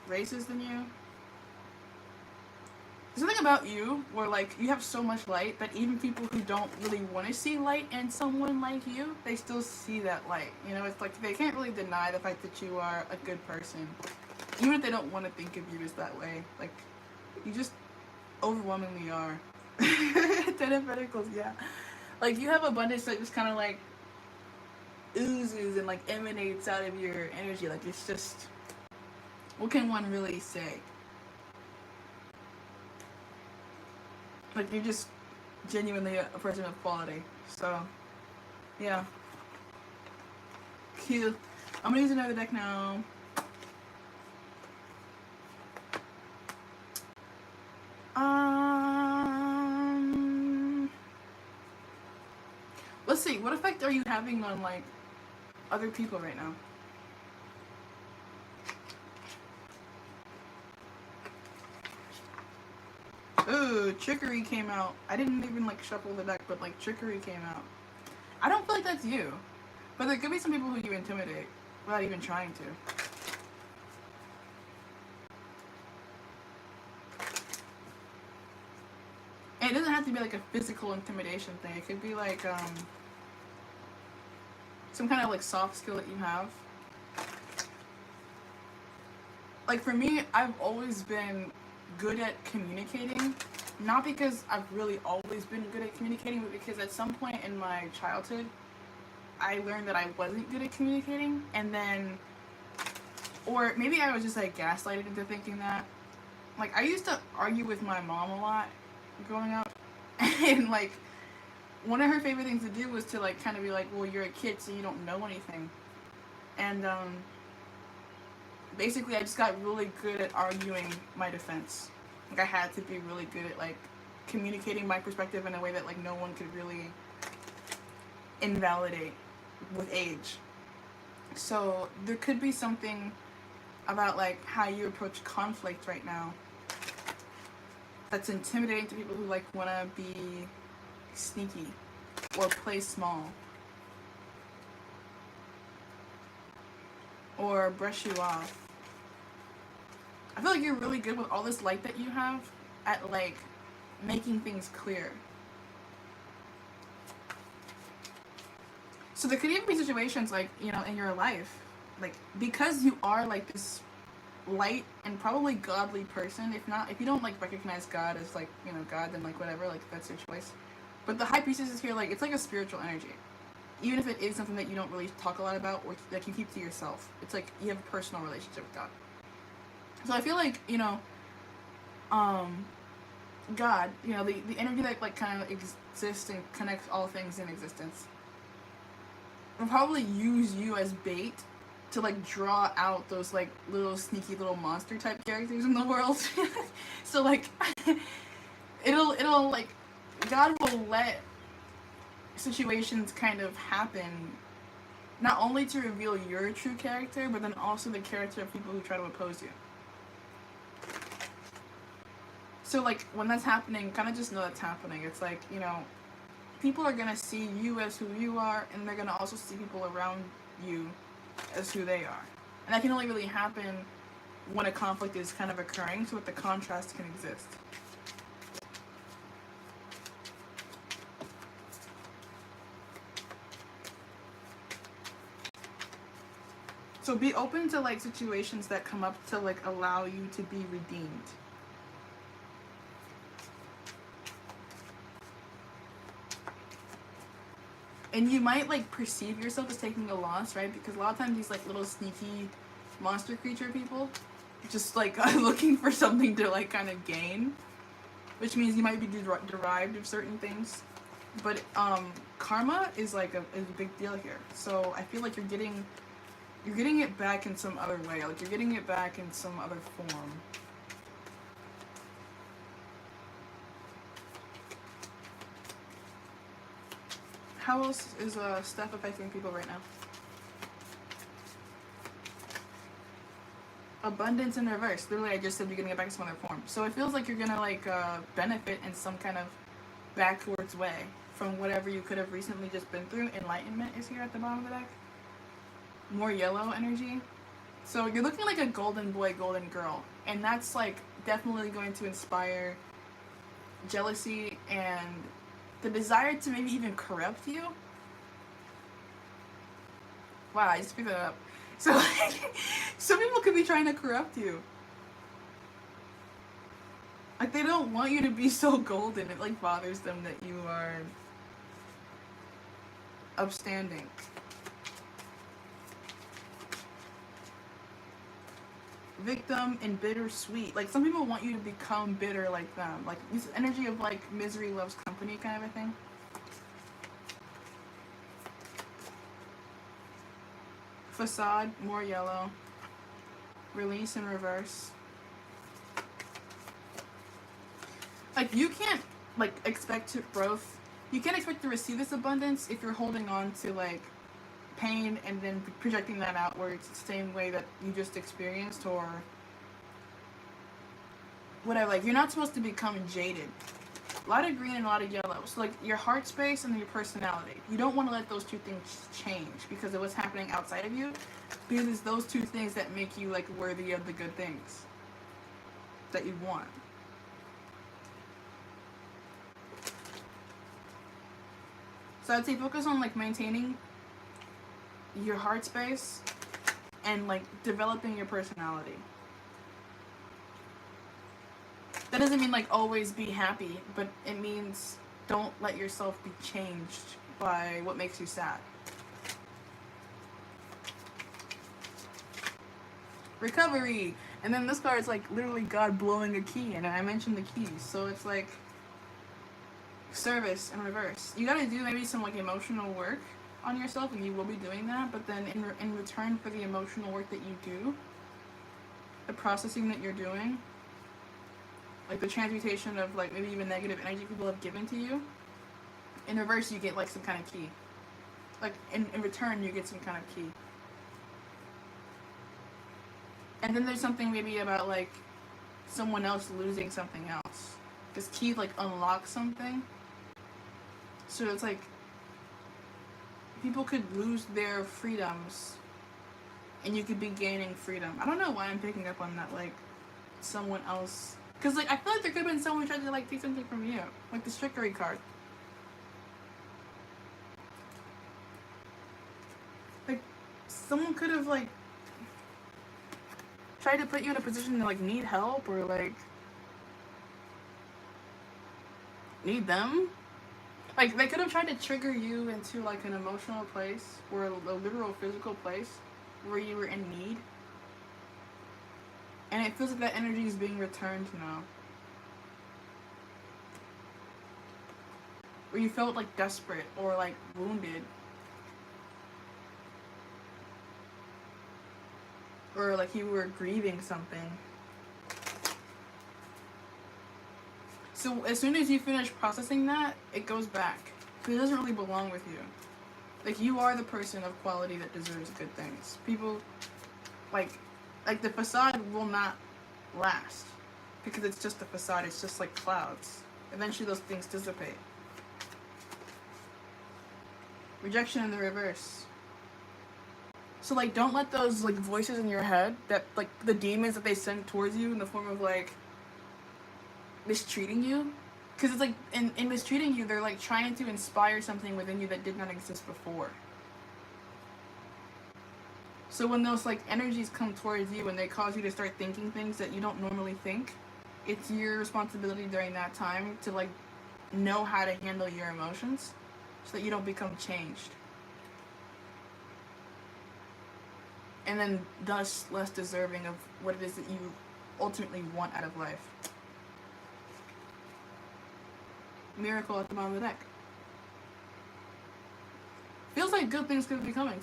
races than you. There's something about you where like you have so much light that even people who don't really want to see light in someone like you, they still see that light. You know, it's like they can't really deny the fact that you are a good person, even if they don't want to think of you as that way. Like you just overwhelmingly are. 10 of Pentacles, yeah. Like you have abundance that just kind of like oozes and like emanates out of your energy. Like it's just, what can one really say? Like you're just genuinely a person of quality. So yeah, cute. I'm gonna use another deck now. Let's see, what effect are you having on like other people right now? Ooh, trickery came out. I didn't even like shuffle the deck, but like trickery came out. I don't feel like that's you, but there could be some people who you intimidate without even trying to. And it doesn't have to be like a physical intimidation thing. It could be like some kind of like soft skill that you have. Like for me, I've always been good at communicating, not because I've really always been good at communicating, but because at some point in my childhood I learned that I wasn't good at communicating, and then, or maybe I was just like gaslighted into thinking that. Like I used to argue with my mom a lot growing up, and like one of her favorite things to do was to like kind of be like, well, you're a kid so you don't know anything. And basically I just got really good at arguing my defense. Like I had to be really good at like communicating my perspective in a way that like no one could really invalidate with age. So there could be something about like how you approach conflict right now that's intimidating to people who like want to be sneaky or play small or brush you off. I feel like you're really good with all this light that you have at like making things clear. So there could even be situations like, you know, in your life, like because you are like this light and probably godly person, if you don't like recognize God as like, you know, God, then like whatever, like that's your choice. But the high priestess is here, like it's like a spiritual energy. Even if it is something that you don't really talk a lot about or that you keep to yourself, it's like you have a personal relationship with God. So I feel like, you know, God, you know, the energy that like kind of exists and connects all things in existence will probably use you as bait to like draw out those like little sneaky little monster type characters in the world. So like it'll like God will let situations kind of happen not only to reveal your true character, but then also the character of people who try to oppose you. So like when that's happening, kind of just know that's happening. It's like, you know, people are gonna see you as who you are, and they're gonna also see people around you as who they are. And that can only really happen when a conflict is kind of occurring, so that the contrast can exist. So be open to like situations that come up to like allow you to be redeemed. And you might like perceive yourself as taking a loss, right? Because a lot of times these like little sneaky monster creature people just like are looking for something to like kind of gain, which means you might be derived of certain things. But karma is like is a big deal here. So I feel like you're getting it back in some other way. Like you're getting it back in some other form. How else is Steph affecting people right now? Abundance in reverse. Literally, I just said you're gonna get back in some other form. So it feels like you're gonna like benefit in some kind of backwards way from whatever you could have recently just been through. Enlightenment is here at the bottom of the deck. More yellow energy. So you're looking like a golden boy, golden girl, and that's like definitely going to inspire jealousy and the desire to maybe even corrupt you. Wow, I just picked that up. So like, some people could be trying to corrupt you. Like they don't want you to be so golden. It like bothers them that you are upstanding. Victim and bittersweet. Like some people want you to become bitter like them. Like this energy of like misery loves company kind of a thing. Facade, more yellow. Release in reverse. Like you can't like expect growth. You can't expect to receive this abundance if you're holding on to like pain and then projecting that outwards the same way that you just experienced or whatever. Like you're not supposed to become jaded. A lot of green and a lot of yellow. So like your heart space and your personality. You don't want to let those two things change because of what's happening outside of you. Because it's those two things that make you like worthy of the good things that you want. So I'd say focus on like maintaining your heart space and like developing your personality. That doesn't mean like always be happy, but it means don't let yourself be changed by what makes you sad. Recovery. And then this card is like literally God blowing a key, and I mentioned the keys, so it's like service in reverse. You gotta do maybe some like emotional work on yourself, and you will be doing that, but then in return for the emotional work that you do, the processing that you're doing, like the transmutation of like maybe even negative energy people have given to you, in reverse you get like some kind of key. Like in return you get some kind of key. And then there's something maybe about like someone else losing something else. This key like unlocks something. So it's like people could lose their freedoms and you could be gaining freedom. I don't know why I'm picking up on that, like someone else, because like I feel like there could have been someone trying to like take something from you, like the trickery card. Like someone could have like tried to put you in a position to like need help or like need them. Like they could have tried to trigger you into like an emotional place or a literal physical place where you were in need. And it feels like that energy is being returned now. Where you felt like desperate or like wounded. Or like you were grieving something. So as soon as you finish processing that, it goes back. Because it doesn't really belong with you. Like you are the person of quality that deserves good things. People, like the facade will not last. Because it's just a facade, it's just like clouds. Eventually those things dissipate. Rejection in the reverse. So like don't let those like voices in your head, that like the demons that they send towards you in the form of like mistreating you, because it's like in mistreating you they're like trying to inspire something within you that did not exist before. So when those like energies come towards you and they cause you to start thinking things that you don't normally think, it's your responsibility during that time to like know how to handle your emotions so that you don't become changed and then thus less deserving of what it is that you ultimately want out of life. Miracle at the bottom of the deck. Feels like good things could be coming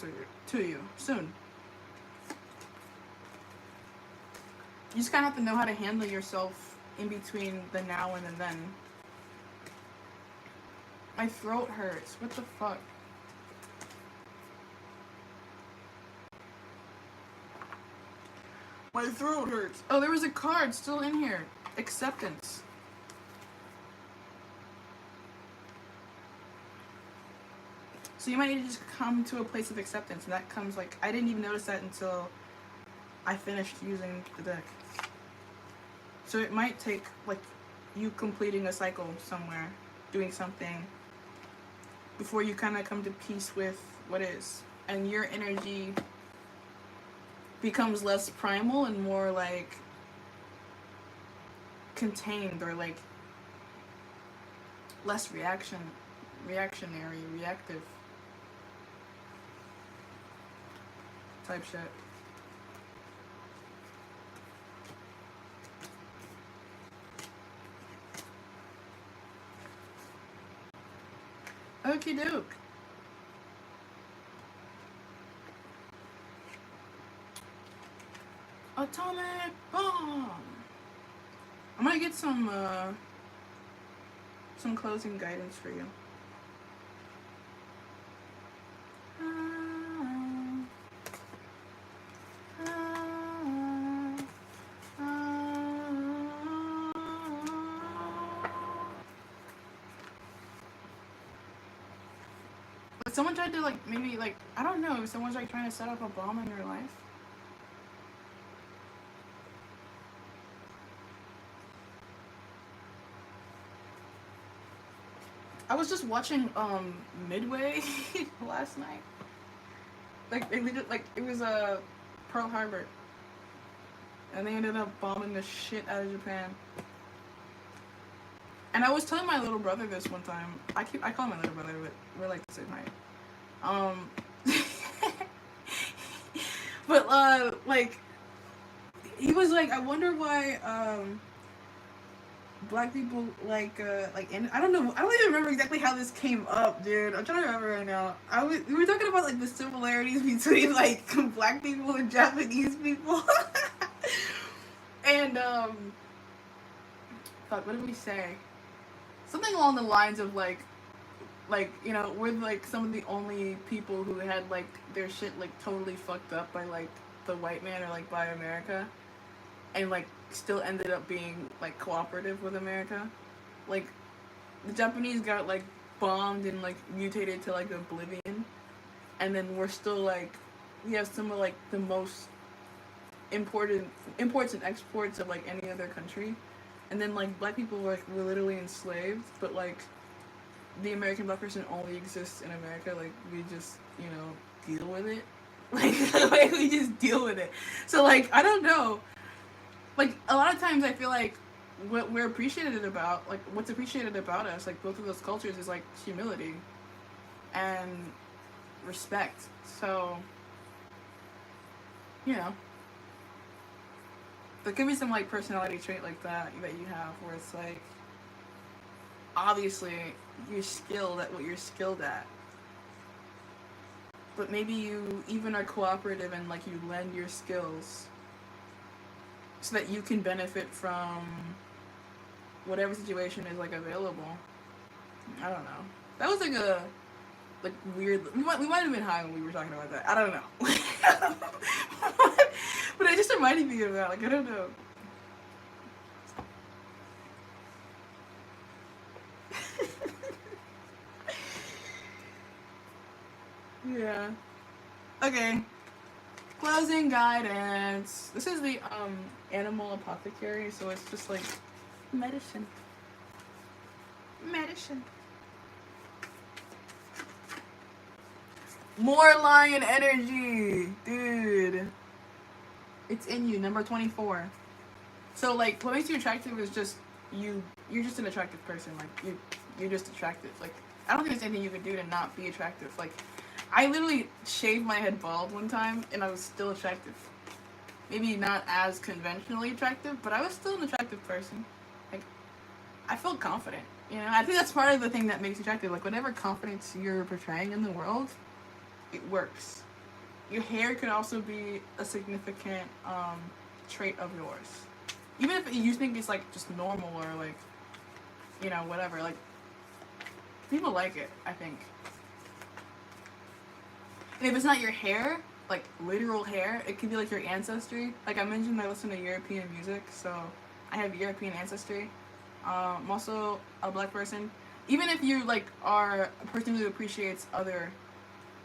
to you soon. You just kind of have to know how to handle yourself in between the now and the then. My throat hurts. What the fuck? My throat hurts. Oh, there was a card still in here. Acceptance. So you might need to just come to a place of acceptance, and that comes like, I didn't even notice that until I finished using the deck. So it might take like you completing a cycle somewhere, doing something, before you kind of come to peace with what is, and your energy becomes less primal and more like contained, or like less reactionary, reactive type shit. Okie doke. Atomic bomb. I'm gonna get some closing guidance for you. Someone tried to like, maybe like, I don't know, if someone's like trying to set up a bomb in your life. I was just watching Midway last night. Like it was Pearl Harbor, and they ended up bombing the shit out of Japan. And I was telling my little brother this one time. I call him my little brother, but we're like the same height. But like he was like, I wonder why black people like and I don't know, I don't even remember exactly how this came up, dude. I'm trying to remember right now. We were talking about like the similarities between like black people and Japanese people. And fuck, what did we say? Something along the lines of like, you know, we're like some of the only people who had like their shit like totally fucked up by like the white man or like by America, and like still ended up being like cooperative with America. Like the Japanese got like bombed and like mutated to like oblivion, and then we're still like we have some of like the most important imports and exports of like any other country, and then like black people were literally enslaved, but like the American black person only exists in America. Like we just, you know, deal with it. Like we just deal with it. So like I don't know. Like a lot of times I feel like what we're appreciated about, like what's appreciated about us, like both of those cultures, is like humility and respect. So you know, there could be some like personality trait like that you have where it's like obviously you're skilled at what you're skilled at, but maybe you even are cooperative and like you lend your skills so that you can benefit from whatever situation is like available. I don't know. That was like a like weird. We might have been high when we were talking about that. I don't know. But it just reminded me of that. Like I don't know. Yeah. Okay. Closing guidance. This is the animal apothecary, so it's just like medicine. Medicine. More lion energy, dude. It's in you, number 24. So like, what makes you attractive is just you. You're just an attractive person. Like you're just attractive. Like I don't think there's anything you could do to not be attractive. Like I literally shaved my head bald one time, and I was still attractive. Maybe not as conventionally attractive, but I was still an attractive person. Like I felt confident. You know, I think that's part of the thing that makes you attractive. Like whatever confidence you're portraying in the world, it works. Your hair could also be a significant trait of yours. Even if you think it's like just normal or like, you know, whatever. Like people like it, I think. And if it's not your hair, like literal hair, it could be like your ancestry. Like I mentioned, I listen to European music, so I have European ancestry. I'm also a black person. Even if you like are a person who appreciates other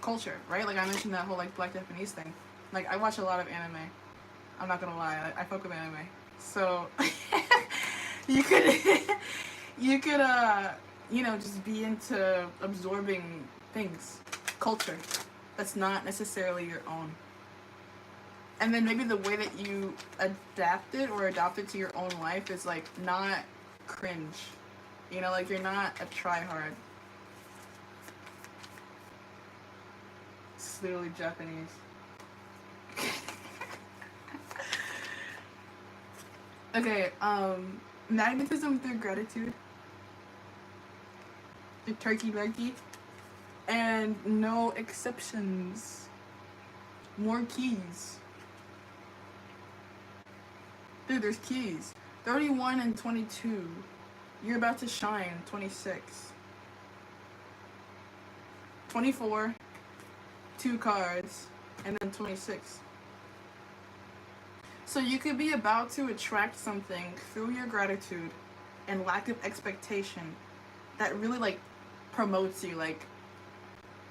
culture, right? Like I mentioned that whole like black Japanese thing. Like I watch a lot of anime. I'm not gonna lie, I fuck with anime. So you could you could you know, just be into absorbing things, culture that's not necessarily your own. And then maybe the way that you adapt it or adopt it to your own life is like not cringe. You know, like you're not a tryhard. It's literally Japanese. Okay, magnetism through gratitude. The turkey lurkey. And no exceptions. More keys. Dude, there's keys. 31 and 22. You're about to shine. 26. 24. 2 cards. And then 26. So you could be about to attract something through your gratitude and lack of expectation that really like promotes you, like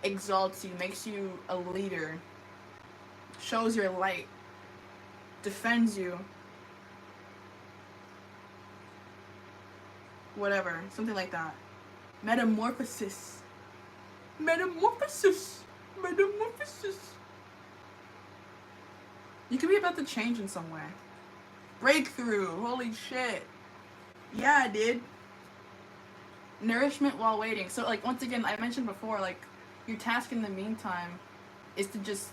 exalts you, makes you a leader, shows your light, defends you, whatever, something like that. Metamorphosis. Metamorphosis. Metamorphosis. You could be about to change in some way. Breakthrough. Holy shit. Yeah, I did. Nourishment while waiting. So, like, once again, I mentioned before, like, your task in the meantime is to just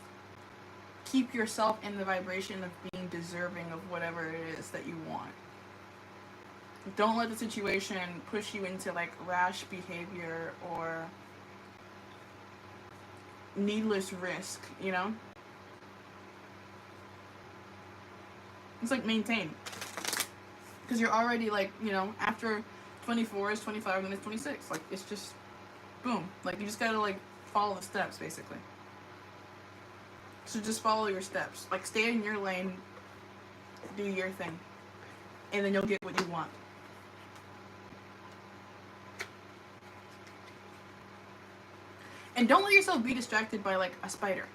keep yourself in the vibration of being deserving of whatever it is that you want. Don't let the situation push you into, like, rash behavior or needless risk, you know? It's like maintain. because you're already like, you know, after 24 is 25, then it's 26. Like, it's just boom. Like, you just gotta like follow the steps basically. So just follow your steps. Like, stay in your lane, do your thing, and then you'll get what you want. And don't let yourself be distracted by like a spider.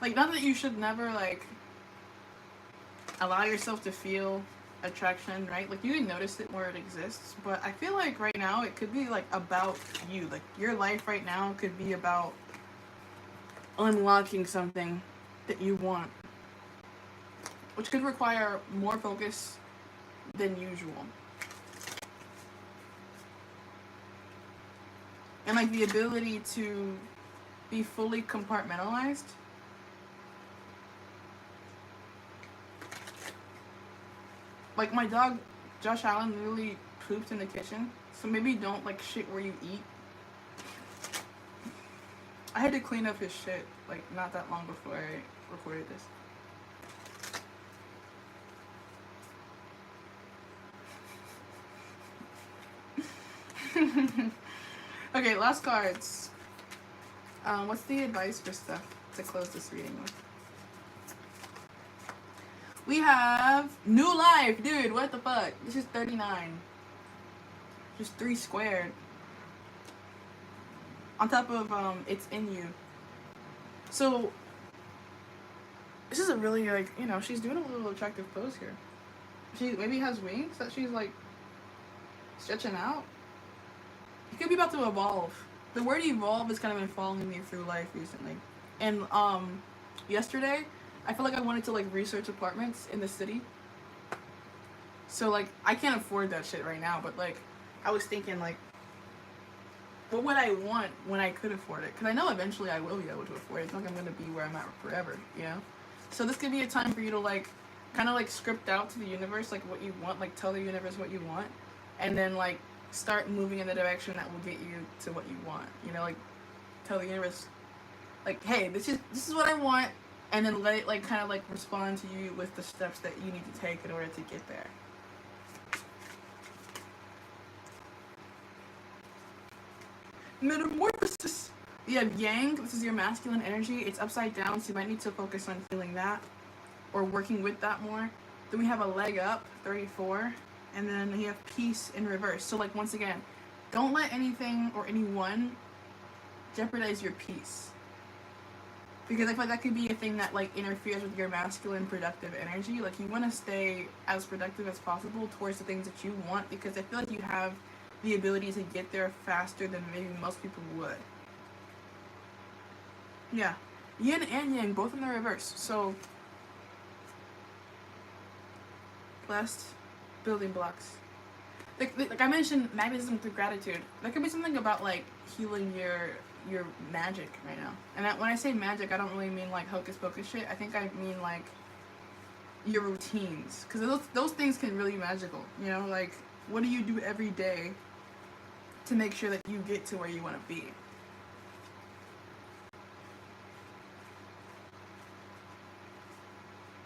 Like, not that you should never like allow yourself to feel attraction, right? Like, you can notice it where it exists, but I feel like right now it could be like about you. Like, your life right now could be about unlocking something that you want, which could require more focus than usual. And like the ability to be fully compartmentalized. Like, my dog, Josh Allen, literally pooped in the kitchen. So maybe don't like shit where you eat. I had to clean up his shit like not that long before I recorded this. Okay, last cards. What's the advice for Steph to close this reading with? We have new life, dude. What the fuck? This is 39. Just 3 squared. On top of it's in you. So this is a really like, you know, she's doing a little attractive pose here. She maybe has wings that she's like stretching out. You could be about to evolve. The word evolve has kind of been following me through life recently. And yesterday I feel like I wanted to like research apartments in the city. So like I can't afford that shit right now, but like I was thinking like, what would I want when I could afford it? Because I know eventually I will be able to afford it. It's not like I'm going to be where I'm at forever, you know? So this could be a time for you to like kind of like script out to the universe like what you want, like tell the universe what you want, and then like start moving in the direction that will get you to what you want. You know, like tell the universe like, hey, this is what I want, and then let it like kind of like respond to you with the steps that you need to take in order to get there. Metamorphosis. You have yang. This is your masculine energy. It's upside down, so you might need to focus on feeling that or working with that more. Then we have a leg up, 34, and then you have peace in reverse. So like once again, don't let anything or anyone jeopardize your peace, because I feel like that could be a thing that like interferes with your masculine productive energy. Like you want to stay as productive as possible towards the things that you want, because I feel like you have the ability to get there faster than maybe most people would. Yeah, yin and yang, both in the reverse. So blessed building blocks. Like I mentioned, magnetism through gratitude. That could be something about like healing your magic right now. And when I say magic, I don't really mean like hocus pocus shit. I think I mean like your routines, because those things can really be magical. You know, like what do you do every day to make sure that you get to where you want to be?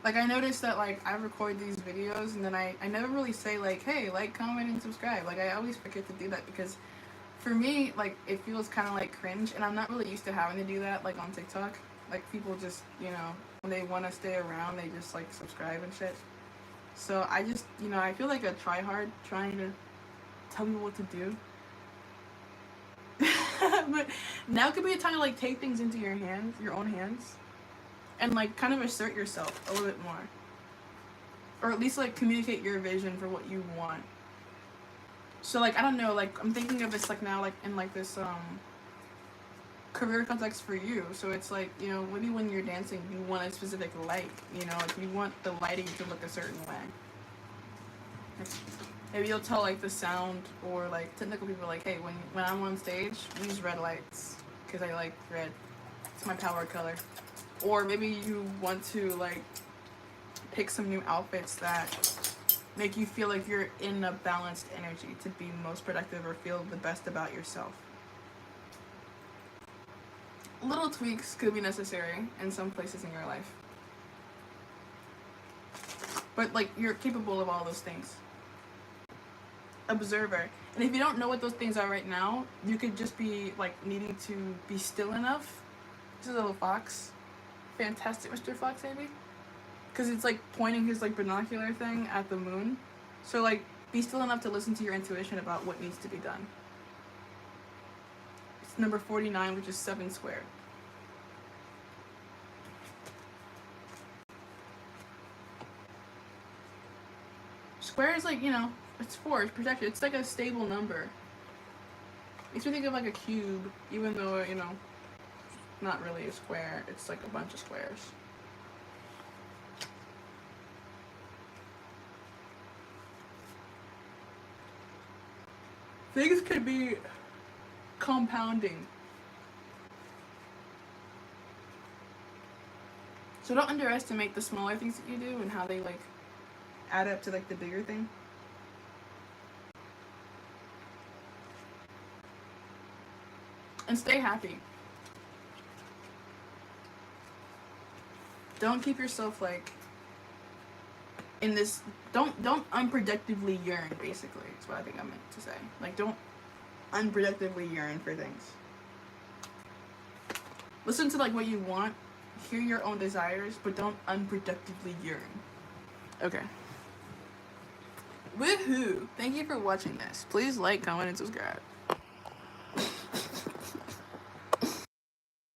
Like I noticed that like I record these videos and then I never really say like, hey, like, comment, and subscribe. Like I always forget to do that, because for me, like it feels kind of like cringe, and I'm not really used to having to do that like on TikTok. Like people just, you know, when they want to stay around, they just like subscribe and shit. So I just, you know, I feel like a tryhard trying to tell me what to do. But now could be a time to like take things into your hands, your own hands, and like kind of assert yourself a little bit more, or at least like communicate your vision for what you want. So like I don't know, like I'm thinking of this like now like in like this career context for you. So it's like, you know, maybe when you're dancing you want a specific light, you know, like you want the lighting to look a certain way. Maybe you'll tell like the sound or like technical people like, hey, when I'm on stage, use red lights because I like red. It's my power color. Or maybe you want to like pick some new outfits that make you feel like you're in a balanced energy to be most productive or feel the best about yourself. Little tweaks could be necessary in some places in your life. but like you're capable of all those things. Observer. And if you don't know what those things are right now, you could just be like needing to be still enough. This is a little fox. Fantastic Mr. Fox, maybe? Because it's like pointing his like binocular thing at the moon. So like be still enough to listen to your intuition about what needs to be done. It's number 49, which is 7 squared. Square is like, you know, it's 4, it's protected. It's like a stable number. Makes me think of like a cube, even though, you know, not really a square. It's like a bunch of squares. Things could be compounding. So don't underestimate the smaller things that you do and how they like add up to like the bigger thing. And stay happy. Don't keep yourself like in this, don't unproductively yearn, basically, is what I think I meant to say. Like, don't unproductively yearn for things. Listen to like what you want, hear your own desires, but don't unproductively yearn. Okay. Woohoo! Thank you for watching this. Please like, comment, and subscribe.